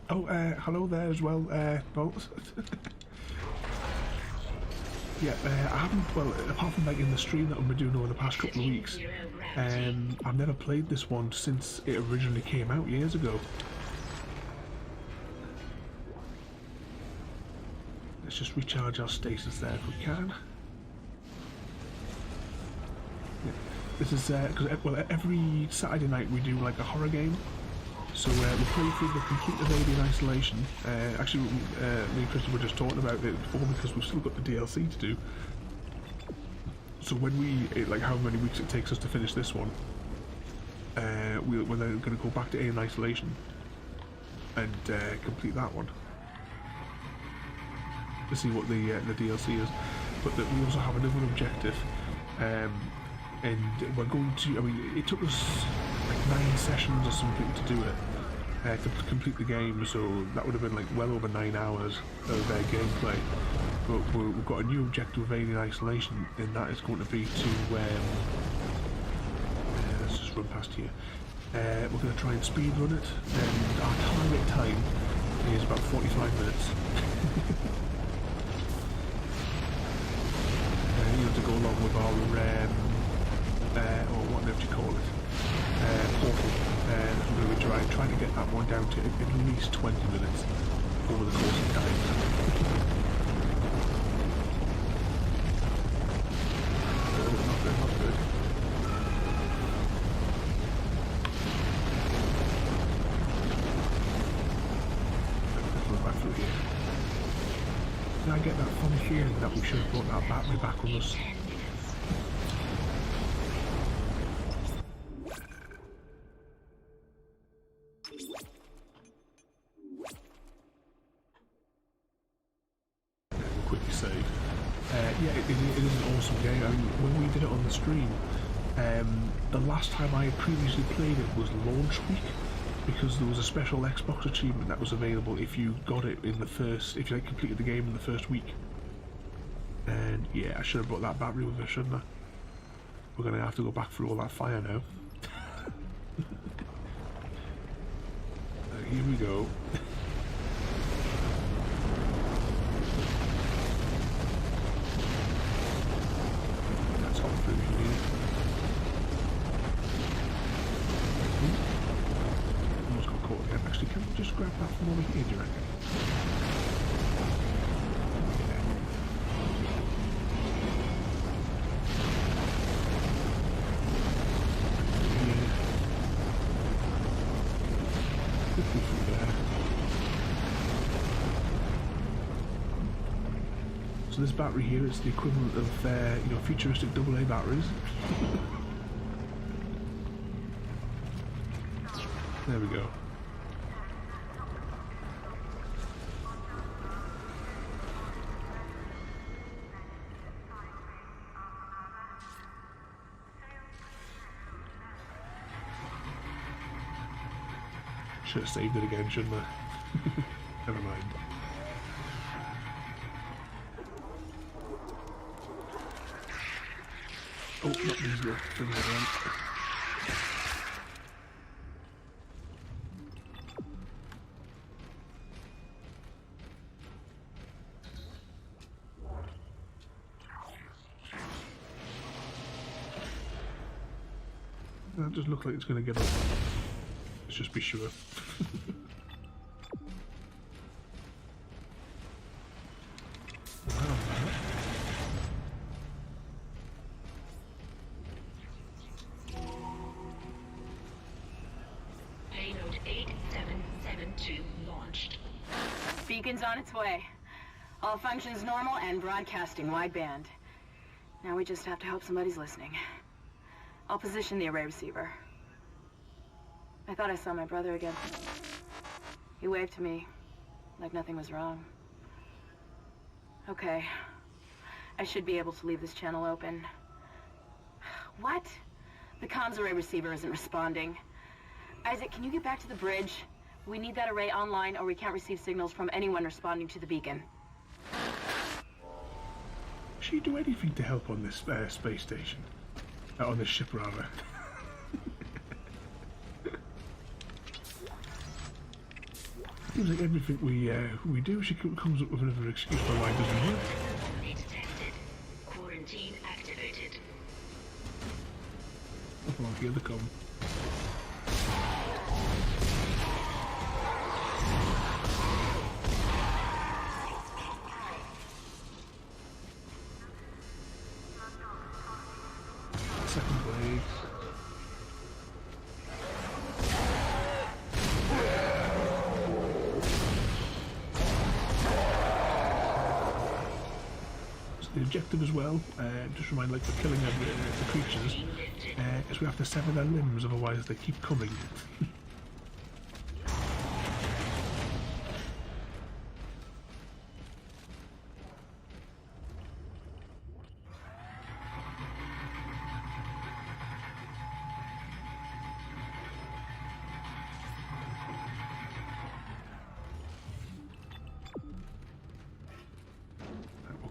Oh, hello there as well, Bolt. Yeah, I haven't, well, apart from like in the stream that I've been doing over the past couple of weeks, I've never played this one since it originally came out years ago. Let's just recharge our stasis there if we can. Yeah. This is, because well, every Saturday night we do like a horror game. So we play through the complete of Alien Isolation. Actually, me and Kristen were just talking about it before because we've still got the DLC to do. So when like how many weeks it takes us to finish this one, we're then going to go back to Alien Isolation and complete that one to see what the DLC is. But we also have another objective, and we're going to. I mean, it took us like 9 sessions or something to do it. To complete the game, so that would have been like well over 9 hours of gameplay. But we've got a new objective of Alien Isolation, and that is going to be to let's just run past here. We're going to try and speed run it, and our target time is about 45 minutes. You know, to go along with our or whatever you call it, portal. We're going to try to get that one down to at least 20 minutes over the course of time. Oh, not good, not good. Let's go back through here. Now I get that funny feeling that we should have brought that battery back with us. It is an awesome game. I mean, when we did it on the stream, the last time I had previously played it was launch week, because there was a special Xbox achievement that was available if you got it in the first, if you like, completed the game in the first week. And yeah, I should have brought that battery with us, shouldn't I? We're going to have to go back through all that fire now. Here we go. Almost got caught again. Actually, can we just grab that from over here, do you reckon? So this battery here is the equivalent of, you know, futuristic AA batteries. There we go. Should have saved it again, shouldn't I? Never mind. Oh, not these little things around. That does look like it's going to get up. Let's just be sure. Payload 8772 launched. Beacon's on its way. All functions normal and broadcasting wideband. Now we just have to hope somebody's listening. I'll position the array receiver. I thought I saw my brother again. He waved to me, like nothing was wrong. Okay. I should be able to leave this channel open. What? The comms array receiver isn't responding. Isaac, can you get back to the bridge? We need that array online or we can't receive signals from anyone responding to the beacon. Should you do anything to help on this space station? On this ship, rather. Seems like everything we do, she comes up with another excuse for why it doesn't work. Anomaly detected. Quarantine activated. Oh, here they come. Second wave. So the objective as well, just remind like for killing the creatures, is we have to sever their limbs, otherwise they keep coming.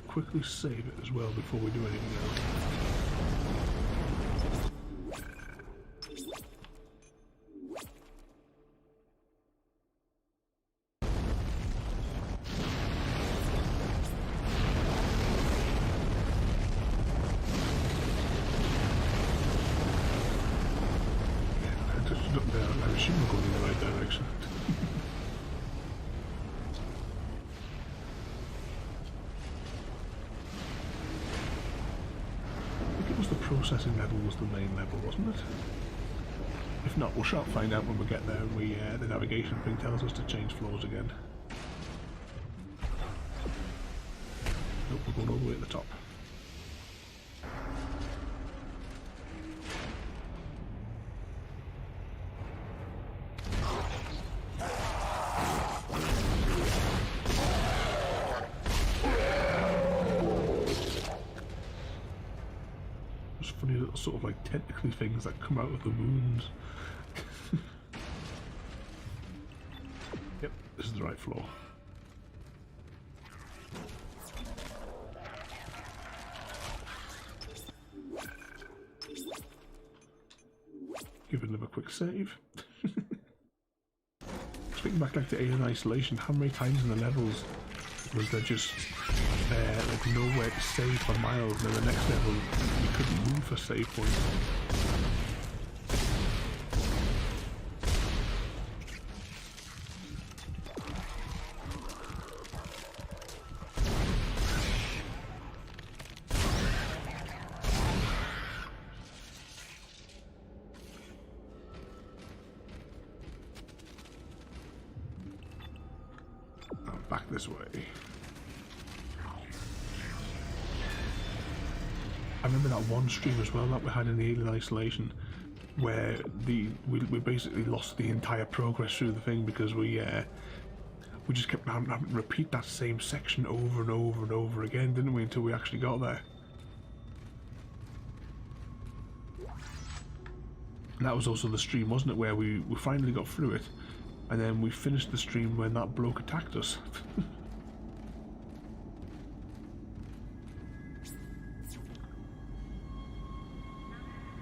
Quickly save it as well before we do anything else. Yeah, I just looked there, I assume we're going in the right direction. Processing level was the main level, wasn't it? If not, we'll sharp find out when we get there and the navigation thing tells us to change floors again. Nope, we're going all the way at the top. Funny little sort of like tentacly things that come out of the wounds. Yep, this is the right floor. Give another quick save. Speaking back like to Alien Isolation, how many times in the levels was there just like nowhere to save for miles, and then the next level you couldn't move for save points. Back this way. I remember that one stream as well that we had in the Alien Isolation, where we basically lost the entire progress through the thing because we just kept having to repeat that same section over and over and over again, didn't we, until we actually got there. And that was also the stream, wasn't it, where we finally got through it, and then we finished the stream when that bloke attacked us.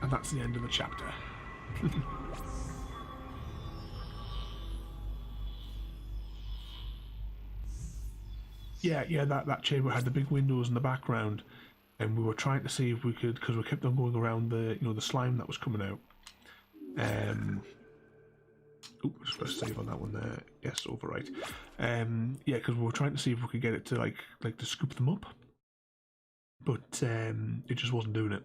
And that's the end of the chapter. Yeah, that chamber had the big windows in the background, and we were trying to see if we could, because we kept on going around the, the slime that was coming out. Just press save on that one there. Yes, overwrite. Yeah, because we were trying to see if we could get it to like to scoop them up, but it just wasn't doing it.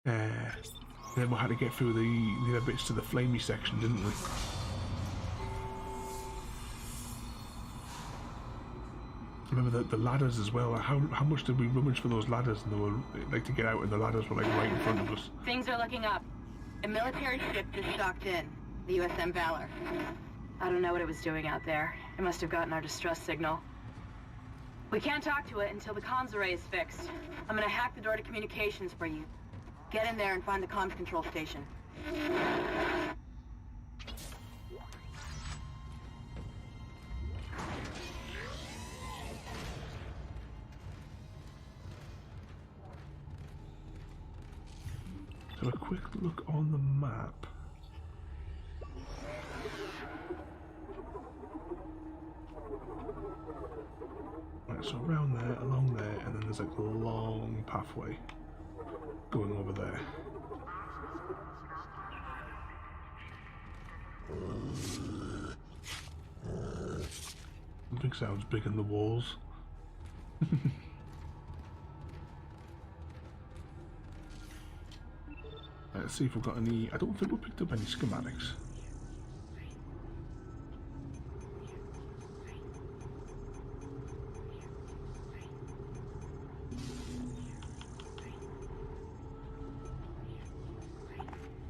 Then we had to get through the other bits to the flamey section, didn't we? Remember the ladders as well. How much did we rummage for those ladders? And they were like to get out, and the ladders were like right in front of us. Things are looking up. A military ship just docked in, the USM Valor. I don't know what it was doing out there. It must have gotten our distress signal. We can't talk to it until the comms array is fixed. I'm gonna hack the door to communications for you. Get in there and find the comms control station. So a quick look on the map. Right, so around there, along there, and then there's like a long pathway going over there. Something sounds big in the walls. Let's see if we've got any. I don't think we picked up any schematics.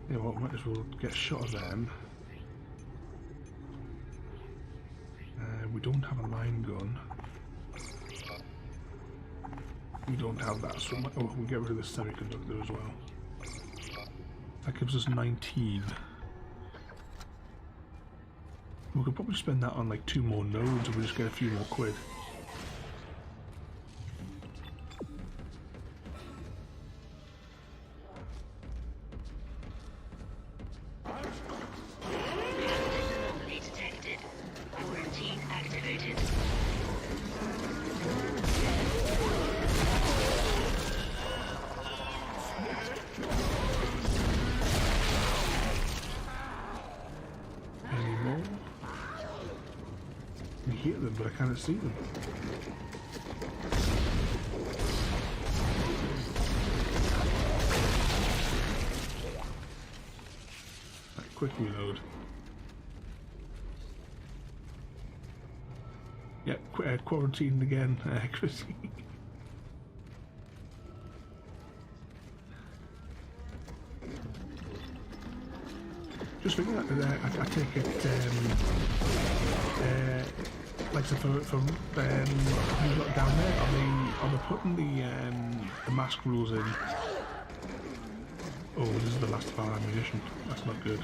Yeah, well, might as well get a shot of them. We don't have a line gun. We don't have that, so we'll get rid of this semiconductor as well. That gives us 19. We could probably spend that on like 2 more nodes and we just get a few more quid. But I can't see them. Right, quick reload. Yep, quarantined again, Chrissy. Just thinking that I take it. Like so for you've got down there, are they putting the mask rules in? Oh, this is the last of our ammunition. That's not good.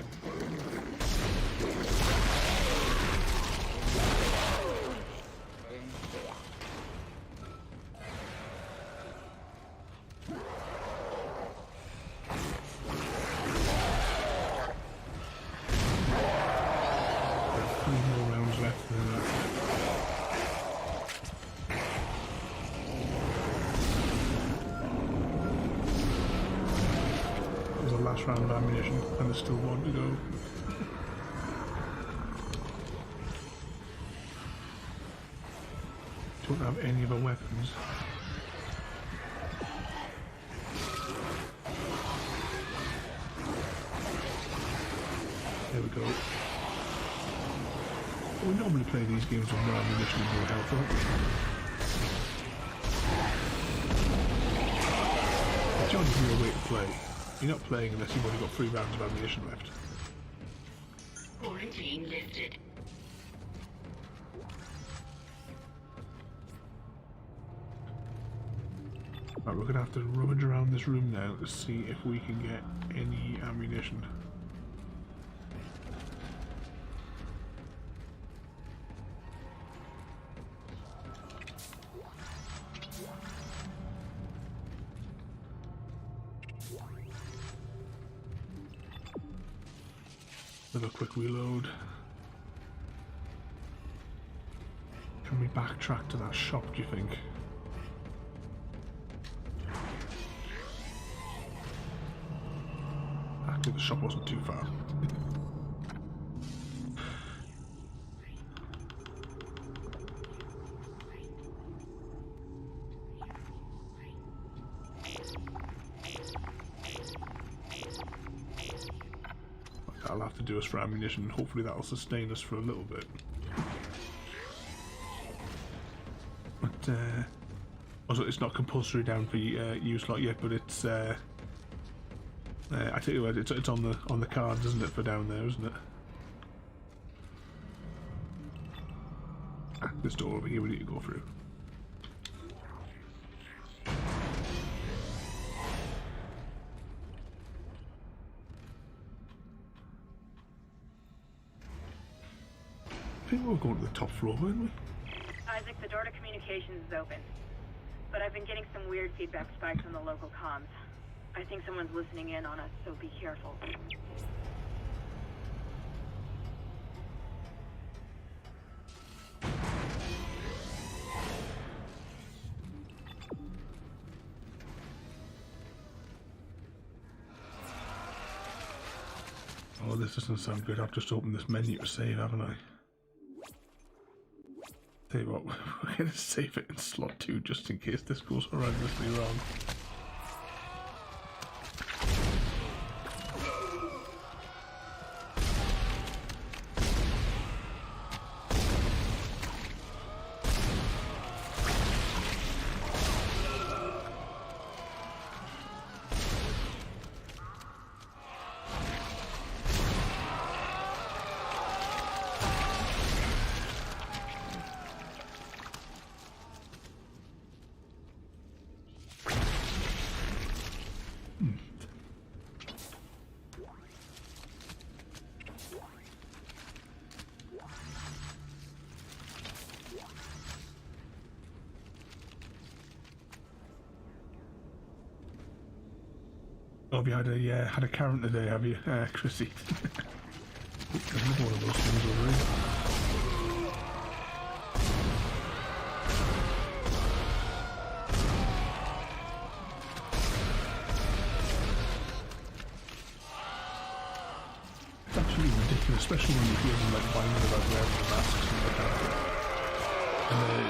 Round of ammunition, and there's still one to go. Don't have any of our weapons. There we go. We normally play these games with no ammunition and no health, don't we? It's only a way to play. You're not playing unless you've only got 3 rounds of ammunition left. Quarantine lifted. Right, we're gonna have to rummage around this room now to see if we can get any ammunition. Have a quick reload. Can we backtrack to that shop, do you think? Actually, the shop wasn't too far. That'll have to do us for ammunition. Hopefully that'll sustain us for a little bit. But also, it's not compulsory down for use lot yet, but it's I tell you what, it's on the cards, isn't it, for down there, isn't it? Ah, this door over here we need to go through. I think we were going to the top floor, weren't we? Isaac, the door to communications is open. But I've been getting some weird feedback spikes on the local comms. I think someone's listening in on us, so be careful. Oh, this doesn't sound good. I've just opened this menu to save, haven't I? Tell you what, we're going to save it in slot 2 just in case this goes horrendously wrong. Oh, have you had a Karen today, have you, Chrissy? There's another one of those things over here. It's actually ridiculous, especially when you hear them like whining about wearing the masks and like that. And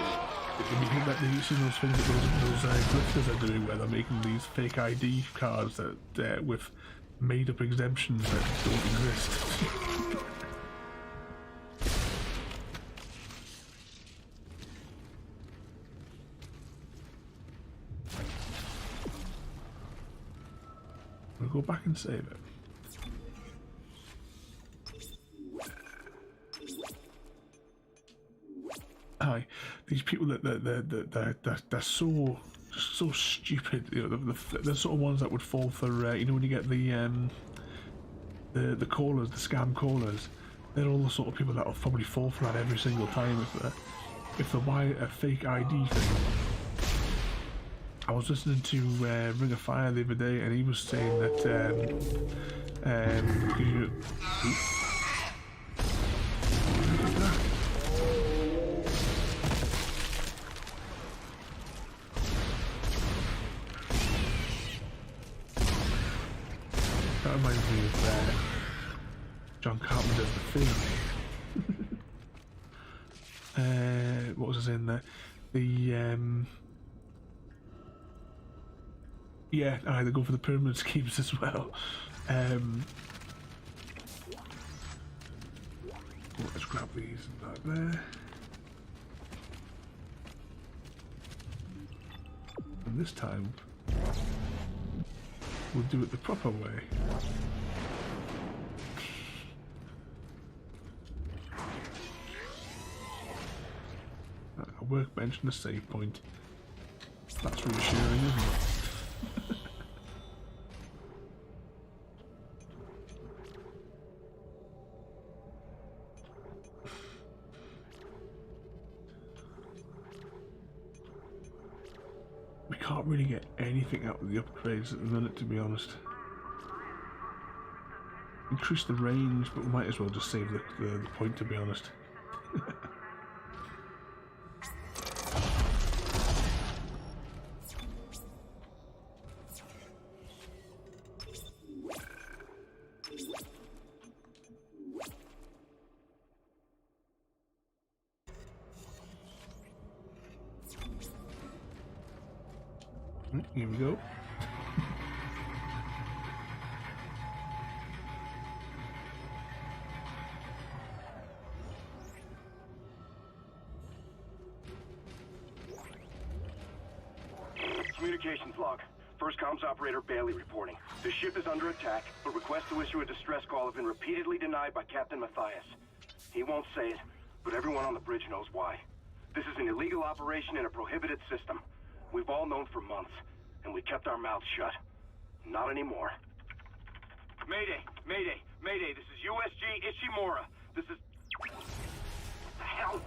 when you think that you see those things that those grifters are doing where they're making these fake ID cards that with made-up exemptions that don't exist. We'll go back and save it. Aye, these people they're so stupid. You know, the sort of ones that would fall for you know, when you get the callers, the scam callers. They're all the sort of people that will probably fall for that every single time if they buy a fake ID thing. I was listening to Ring of Fire the other day, and he was saying that that reminds me of John Carpenter's The Thing. What was I saying there? Yeah, they go for the pyramid schemes as well. Let's grab these and that there. And this time, we'll do it the proper way. A workbench and a save point. That's reassuring, isn't it? We can't really get anything out of the upgrades at the minute, to be honest. increase the range, but we might as well just save the point, to be honest. Here we go. Communications log. First comms operator Bailey reporting. The ship is under attack, but requests to issue a distress call have been repeatedly denied by Captain Matthias. He won't say it, but everyone on the bridge knows why. This is an illegal operation in a prohibited system. We've all known for months, and we kept our mouths shut. Not anymore. Mayday! Mayday! Mayday! This is USG Ishimura. This is... What the hell?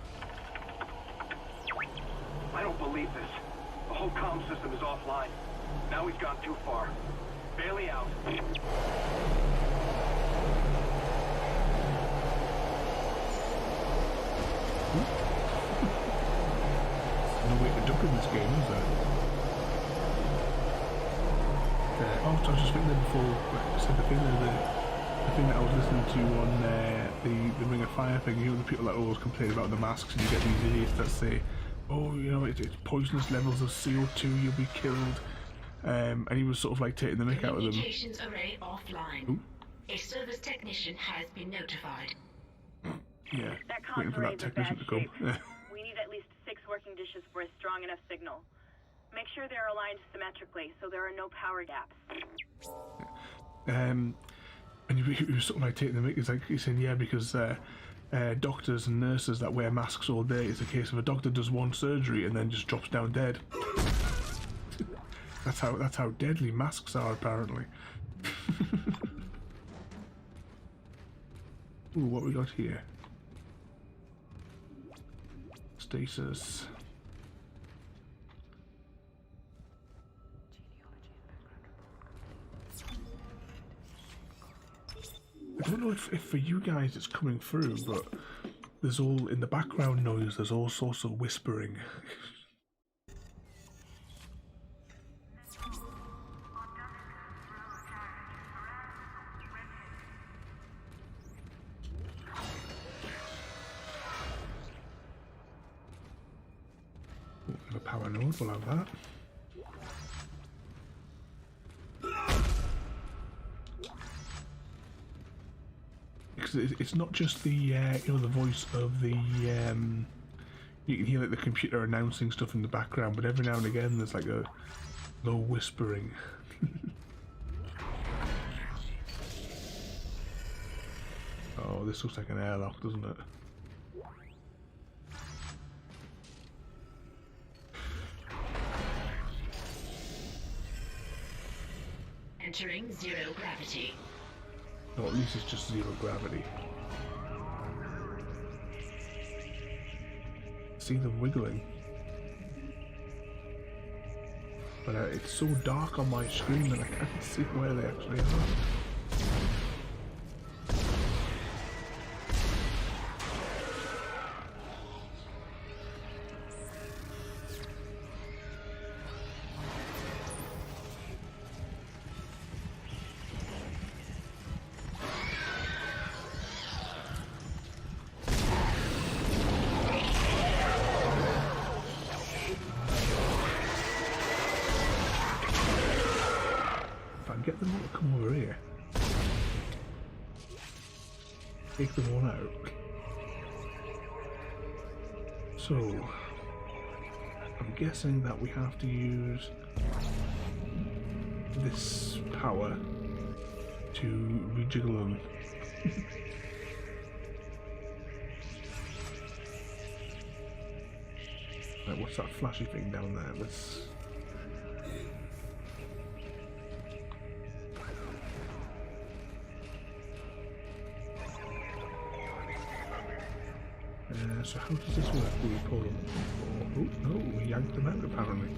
I don't believe this. The whole comm system is offline. Now we've gone too far. Bailey out. No way to duck in this game, is there? I was just thinking there before, I said the thing that I was listening to on the Ring of Fire thing, you know, the people that always complain about the masks, and you get these idiots that say, oh, you know, it's poisonous levels of CO2, you'll be killed. And he was sort of like taking the mick out of them. Communications array offline. Ooh. A service technician has been notified. Yeah, That waiting for that comms array's in technician bad to come. shape. We need at least 6 working dishes for a strong enough signal. Make sure they're aligned symmetrically so there are no power gaps. And he was sort of like taking the mick. He's like, he's saying, yeah, because doctors and nurses that wear masks all day, it's a case of a doctor does one surgery and then just drops down dead. That's how deadly masks are, apparently. Ooh, what we got here? Stasis. I don't know if for you guys it's coming through, but there's all, in the background noise, there's all sorts of whispering. A power node, we'll have that. Because it's not just the you know, the voice of the you can hear like the computer announcing stuff in the background, but every now and again there's like a low whispering. Oh, this looks like an airlock, doesn't it? Entering zero gravity. Or at least it's just zero gravity. See them wiggling. But it's so dark on my screen that I can't see where they actually are. Get them all to come over here. Take them all out. So, I'm guessing that we have to use this power to rejiggle them. Right, what's that flashy thing down there? Let's... so how does this work? Do we pull them? Oh, no, we yanked them out apparently.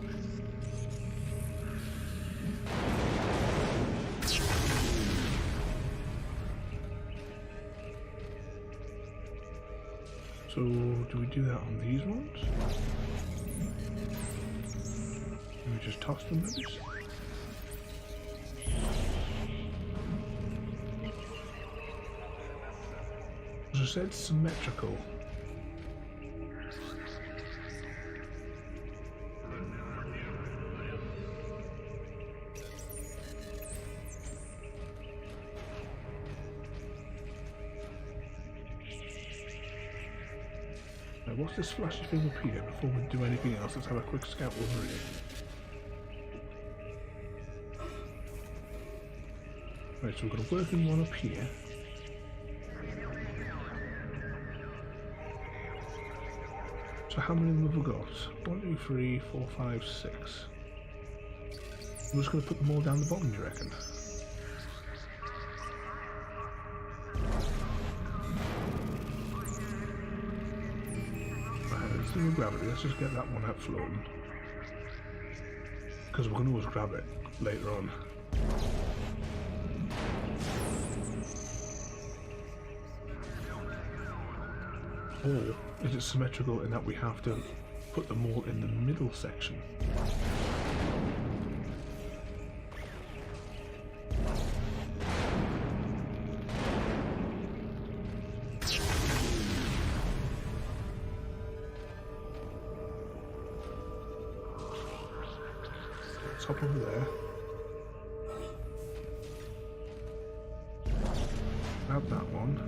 So, do we do that on these ones? Can we just toss them maybe? As I said, symmetrical. Now, what's this flashy thing up here? Before we do anything else, let's have a quick scout over here. Right, so we've got a working one up here. So how many of them have we got? 1, 2, 3, 4, 5, 6. We're just going to put them all down the bottom, do you reckon? Right, zero gravity. Let's just get that one out floating. Because we can always grab it later on. Or is it symmetrical in that we have to put them all in the middle section? Let's hop over there. Grab that one.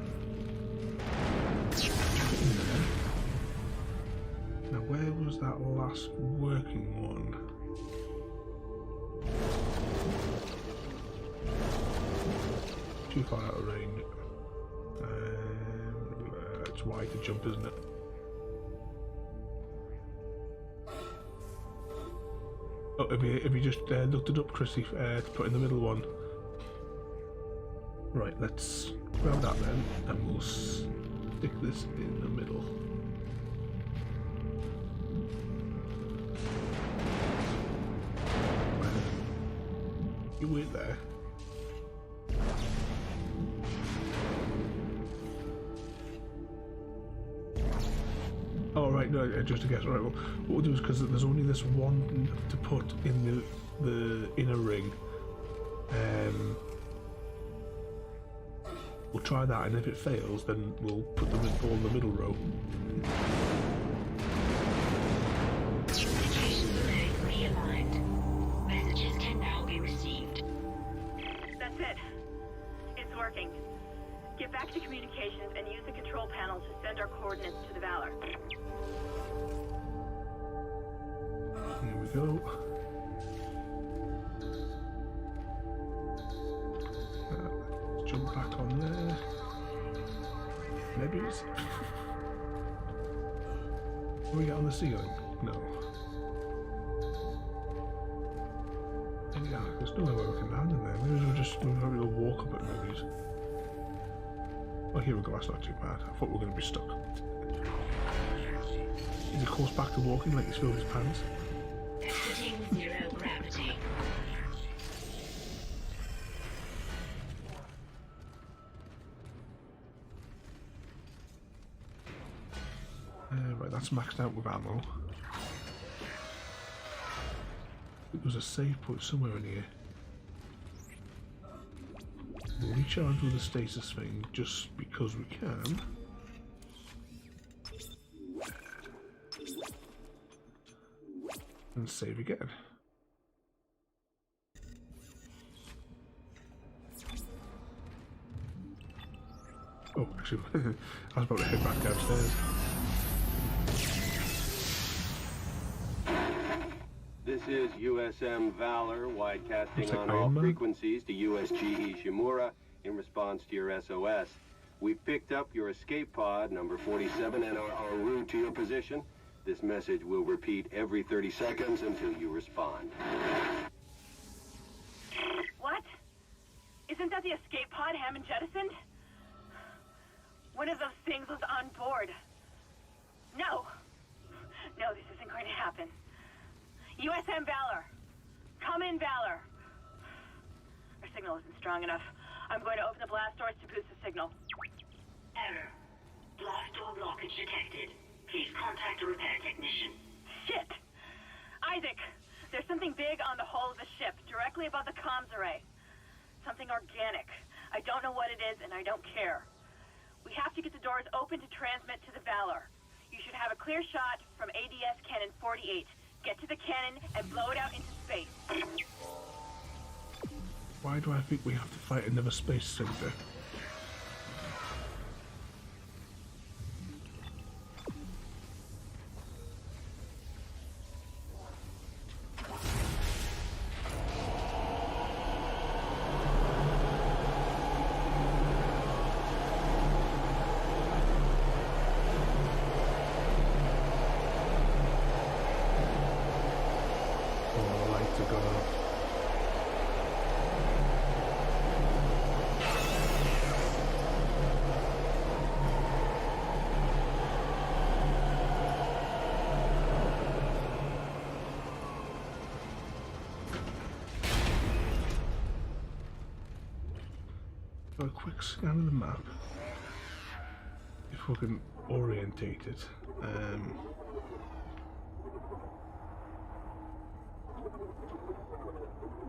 Now, where was that last working one? Too far out of range. It's wide to jump, isn't it? Oh, have you just looked it up, Chrissy, to put in the middle one? Right, let's grab that then, and we'll stick this in the middle. You wait there. Oh right, no, just to guess. Right, well, what we'll do is, because there's only this one to put in the inner ring. We'll try that, and if it fails, then we'll put them all in the middle row. Realigned. Messages can now be received. That's it. It's working. Get back to communications and use the control panel to send our coordinates to the Valor. Here we go. Let's jump back on there. Maybe it's... Can we get on the ceiling? No. Yeah, there's no way we can land in there. Maybe we'll probably walk up it, maybe. Oh, here we go. That's not too bad. I thought we were going to be stuck. Is he course back to walking like he's filled his pants? Exiting zero gravity. Right, that's maxed out with ammo. There's a save point somewhere in here. We'll recharge with the stasis thing just because we can. And save again. Oh, actually, I was about to head back downstairs. This is USM Valor, widecasting on Iron all Man. frequencies to USG Ishimura in response to your SOS. We picked up your escape pod, number 47, and are en route to your position. This message will repeat every 30 seconds until you respond. What? Isn't that the escape pod Hammond jettisoned? One of those things was on board. No. No, this isn't going to happen. USM Valor. Come in, Valor. Our signal isn't strong enough. I'm going to open the blast doors to boost the signal. Error. Blast door blockage detected. Please contact a repair technician. Shit! Isaac, there's something big on the hull of the ship, directly above the comms array. Something organic. I don't know what it is, and I don't care. We have to get the doors open to transmit to the Valor. You should have a clear shot from ADS Cannon 48. Get to the cannon and blow it out into space. Why do I think we have to fight another space center? A quick scan of the map, if we can orientate it.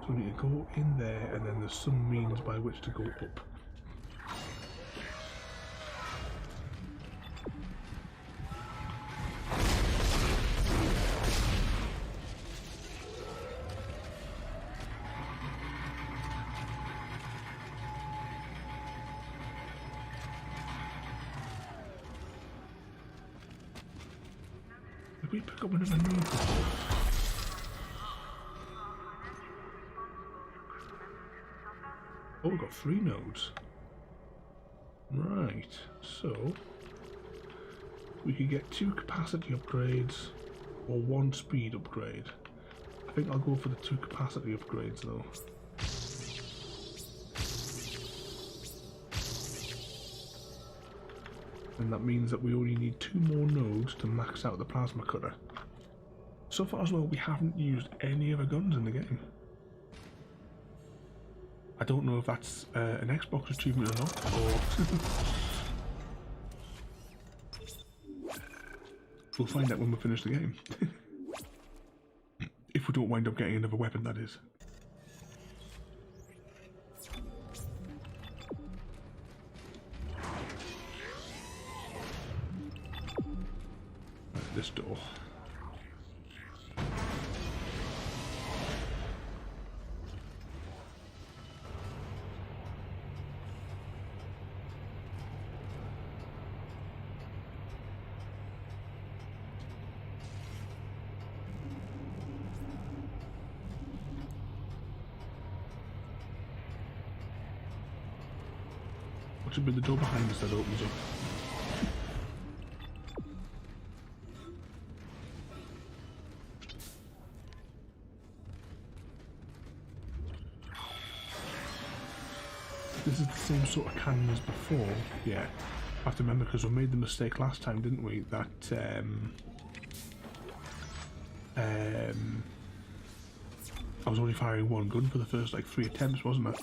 So we need to go in there, and then there's some means by which to go up. Did we pick up another node before? Oh, we've got 3 nodes. Right, so we could get 2 capacity upgrades or 1 speed upgrade. I think I'll go for the 2 capacity upgrades though. And that means that we only need 2 more nodes to max out the plasma cutter. So far as well, we haven't used any other guns in the game. I don't know if that's an Xbox achievement or not, or we'll find out when we finish the game. If we don't wind up getting another weapon, that is. This door. What should be the door behind us that opens up? This is the same sort of cannon as before, yeah. I have to remember because we made the mistake last time, didn't we? That I was only firing 1 gun for the first like 3 attempts, wasn't it?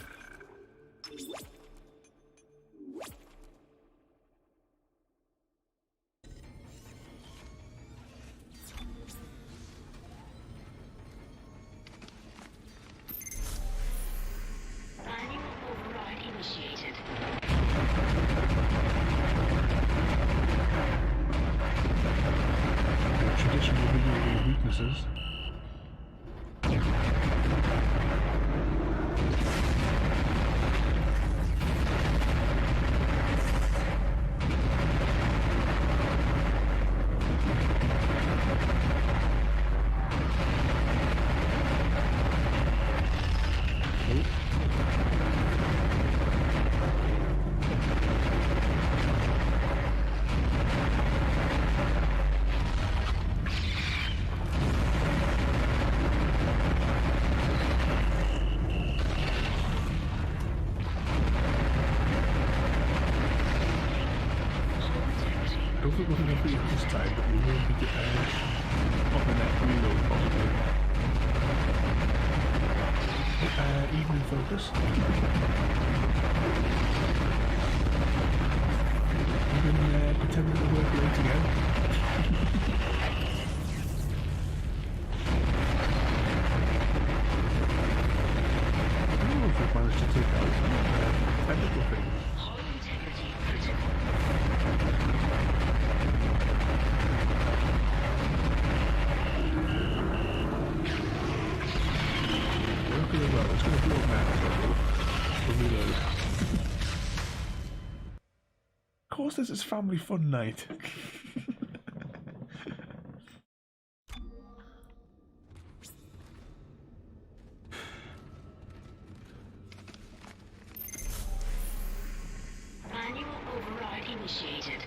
I don't think we're going to beat it this time, but we will be on the next reload possibly. Evening focus. been pretending to work late again. I don't know if we've managed to take out technical things. Hull integrity critical. We're not going to well, it's going to blow up now. We'll reload. Of course, this is family fun night. Manual override initiated.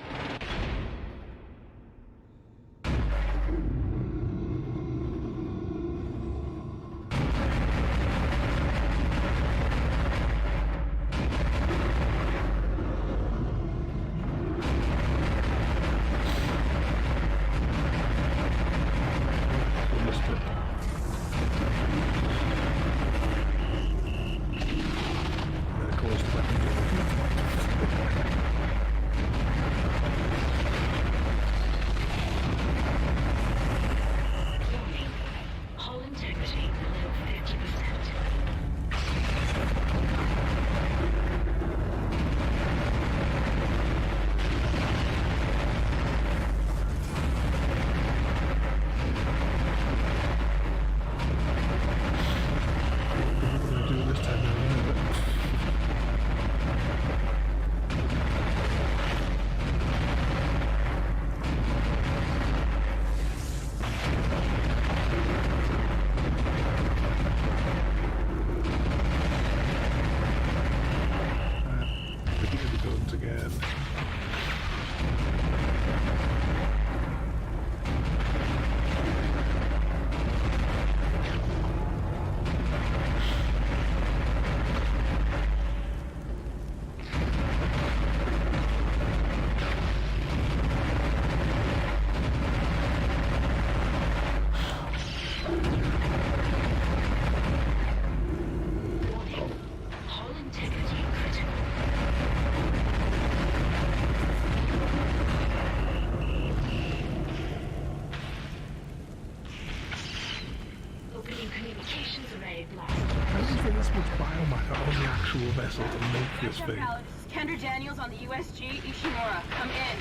Vessel to make this thing. Kendra Daniels on the USG Ishimura. Come in.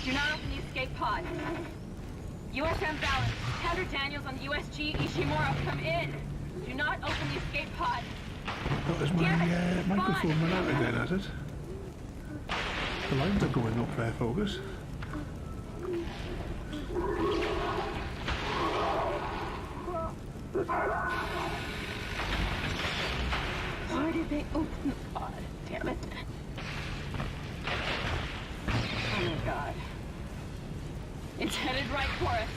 Do not open the escape pod. USM Balance. Kendra Daniels on the USG Ishimura. Come in. Do not open the escape pod. That was my microphone went out again, has it? The lines are going up there, Focus. Why did they open the pod? Damn it. Oh my god. It's headed right for us.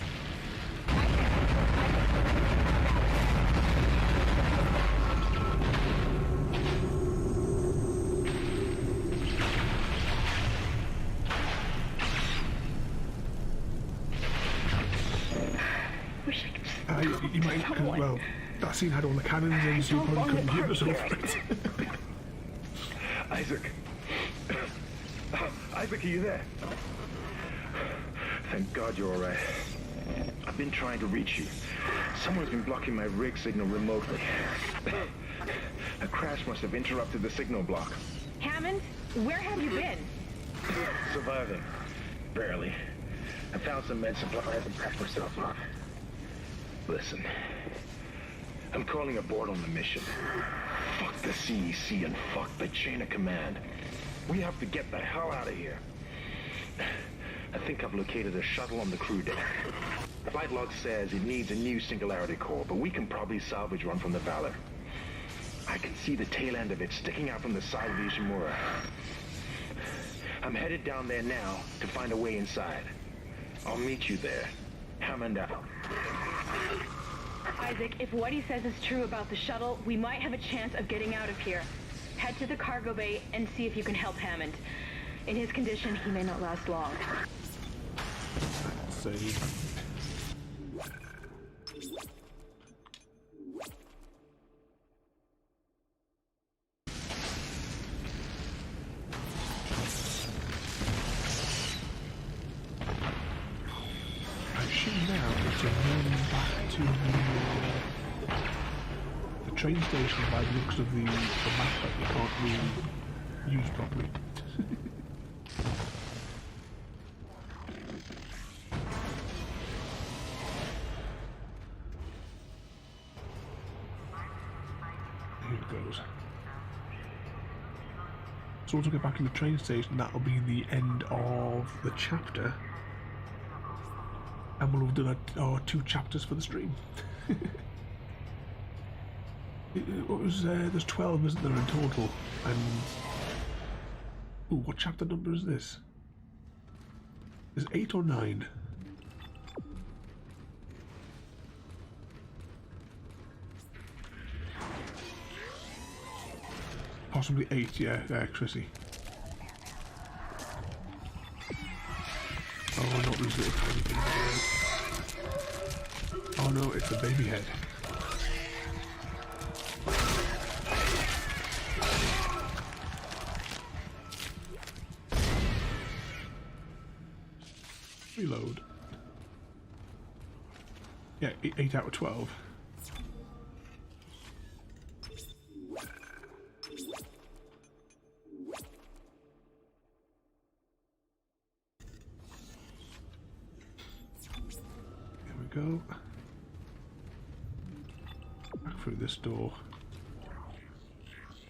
Wish I could just you might, well, that scene had all the cannons in, so you probably couldn't hear us over it. Isaac. Isaac, are you there? Thank God you're alright. I've been trying to reach you. Someone's been blocking my rig signal remotely. A crash must have interrupted the signal block. Hammond, where have you been? Surviving. Barely. I found some med supplies and packed myself up. Listen. I'm calling aboard on the mission. Fuck the CEC and fuck the chain of command. We have to get the hell out of here. I think I've located a shuttle on the crew deck. Flight log says it needs a new singularity core, but we can probably salvage one from the Valor. I can see the tail end of it sticking out from the side of the Ishimura. I'm headed down there now to find a way inside. I'll meet you there. Hammond out. Isaac, if what he says is true about the shuttle, we might have a chance of getting out of here. Head to the cargo bay and see if you can help Hammond. In his condition, he may not last long. Save. train station by the looks of the map that you can't really use properly. Here it goes. So once we get back to the train station, that'll be the end of the chapter. And we'll have done our 2 chapters for the stream. What was there's 12, isn't there, in total? And ooh, what chapter number is this? Is 8 or 9? Possibly 8, yeah, Chrissy. Oh, not these little tiny things. Oh no, it's the baby head. Reload. Yeah, 8 out of 12. There we go. Back through this door.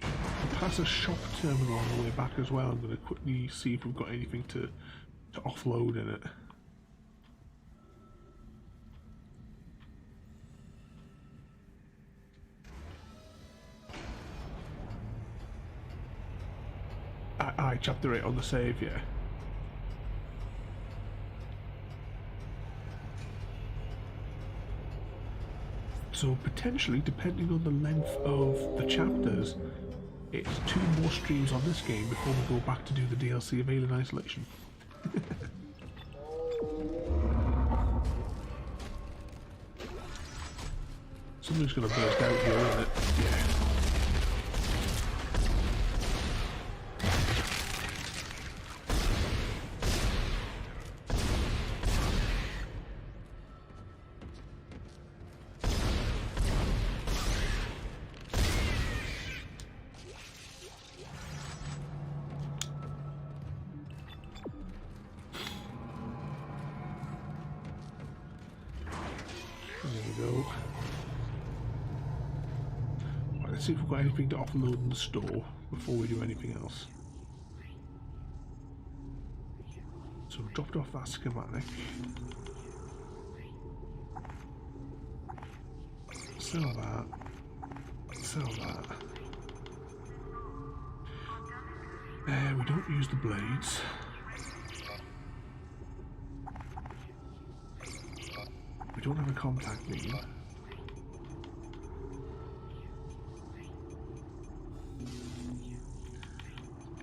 I'll pass a shop terminal on the way back as well. I'm going to quickly see if we've got anything to offload in it. Chapter 8 on the save, yeah. So potentially, depending on the length of the chapters, it's 2 more streams on this game before we go back to do the DLC of Alien Isolation. Something's going to burst out here, isn't it? Yeah. See if we've got anything to offload in the store before we do anything else. So we dropped off that schematic. Sell that. Sell that. We don't use the blades. We don't have a contact beam.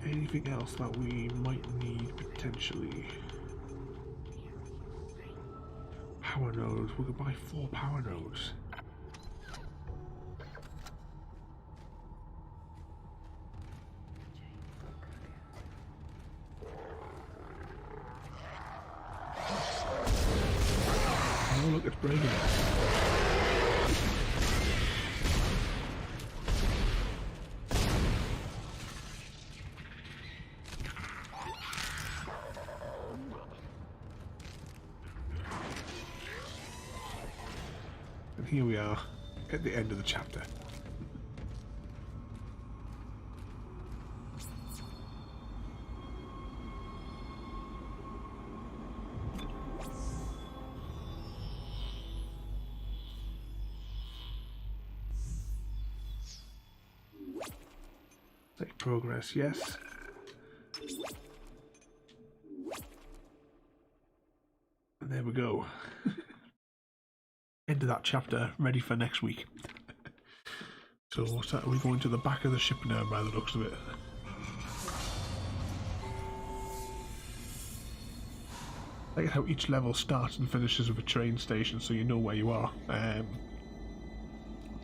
Anything else that we might need potentially? Power nodes. We could buy 4 power nodes. Oh look, it's breaking. Here we are at the end of the chapter. Save progress, yes. And there we go. End of that chapter, ready for next week. So what's that? Are we going to the back of the ship now by the looks of it? I like how each level starts and finishes with a train station, so you know where you are.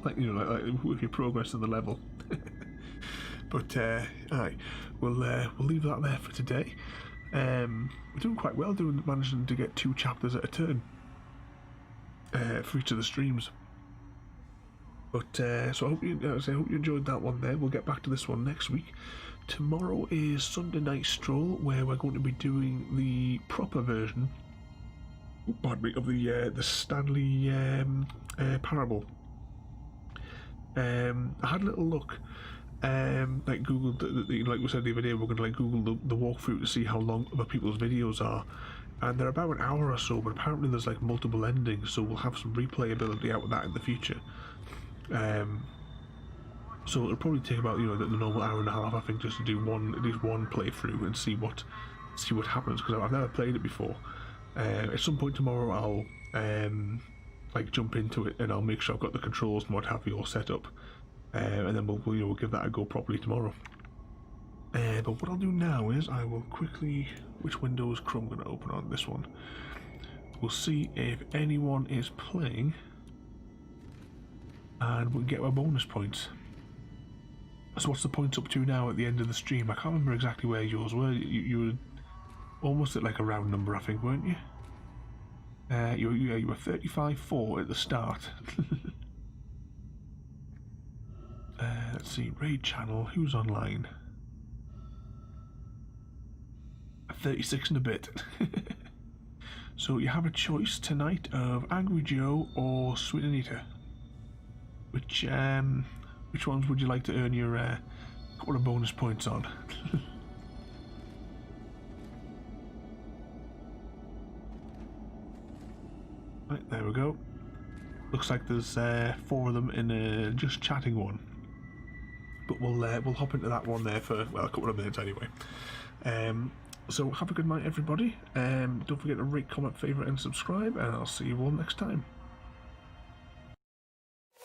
Like you know, like with your progress in the level. But aye, we'll leave that there for today. We're doing quite well, managing to get 2 chapters at a turn. For each of the streams. But so I hope you enjoyed that one there. We'll get back to this one next week. Tomorrow is Sunday Night Stroll, where we're going to be doing the proper version, pardon me, of the Stanley Parable. I had a little look, like Googled, like we said the other day, we're going to like Google the walkthrough to see how long other people's videos are, and they're about an hour or so, but apparently there's like multiple endings, so we'll have some replayability out of that in the future. So it'll probably take about, you know, the normal hour and a half, I think, just to do at least one playthrough and see what happens, because I've never played it before. At some point tomorrow I'll like jump into it and I'll make sure I've got the controls and what have you all set up, and then we'll give that a go properly tomorrow. But what I'll do now is I will quickly, which window is Chrome going to open on? This one. We'll see if anyone is playing, and we'll get our bonus points. So what's the points up to now at the end of the stream? I can't remember exactly where yours were. You were almost at like a round number, I think, weren't you? You were 35-4 at the start. Let's see, raid channel, who's online? 36 and a bit. So you have a choice tonight of Angry Joe or Sweet Anita. Which ones would you like to earn your couple of bonus points on? Right, there we go. Looks like there's 4 of them in a just chatting one. But we'll hop into that one there for, well, a couple of minutes anyway. So have a good night, everybody. Don't forget to rate, comment, favourite and subscribe, and I'll see you all next time.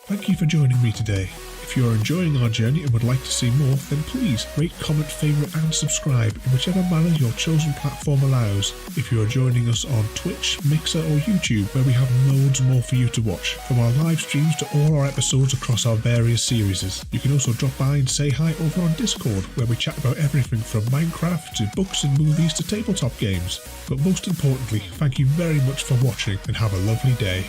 Thank you for joining me today. If you are enjoying our journey and would like to see more, then please rate, comment, favourite and subscribe in whichever manner your chosen platform allows. If you are joining us on Twitch, Mixer or YouTube, where we have loads more for you to watch, from our live streams to all our episodes across our various series. You can also drop by and say hi over on Discord, where we chat about everything from Minecraft to books and movies to tabletop games. But most importantly, thank you very much for watching and have a lovely day.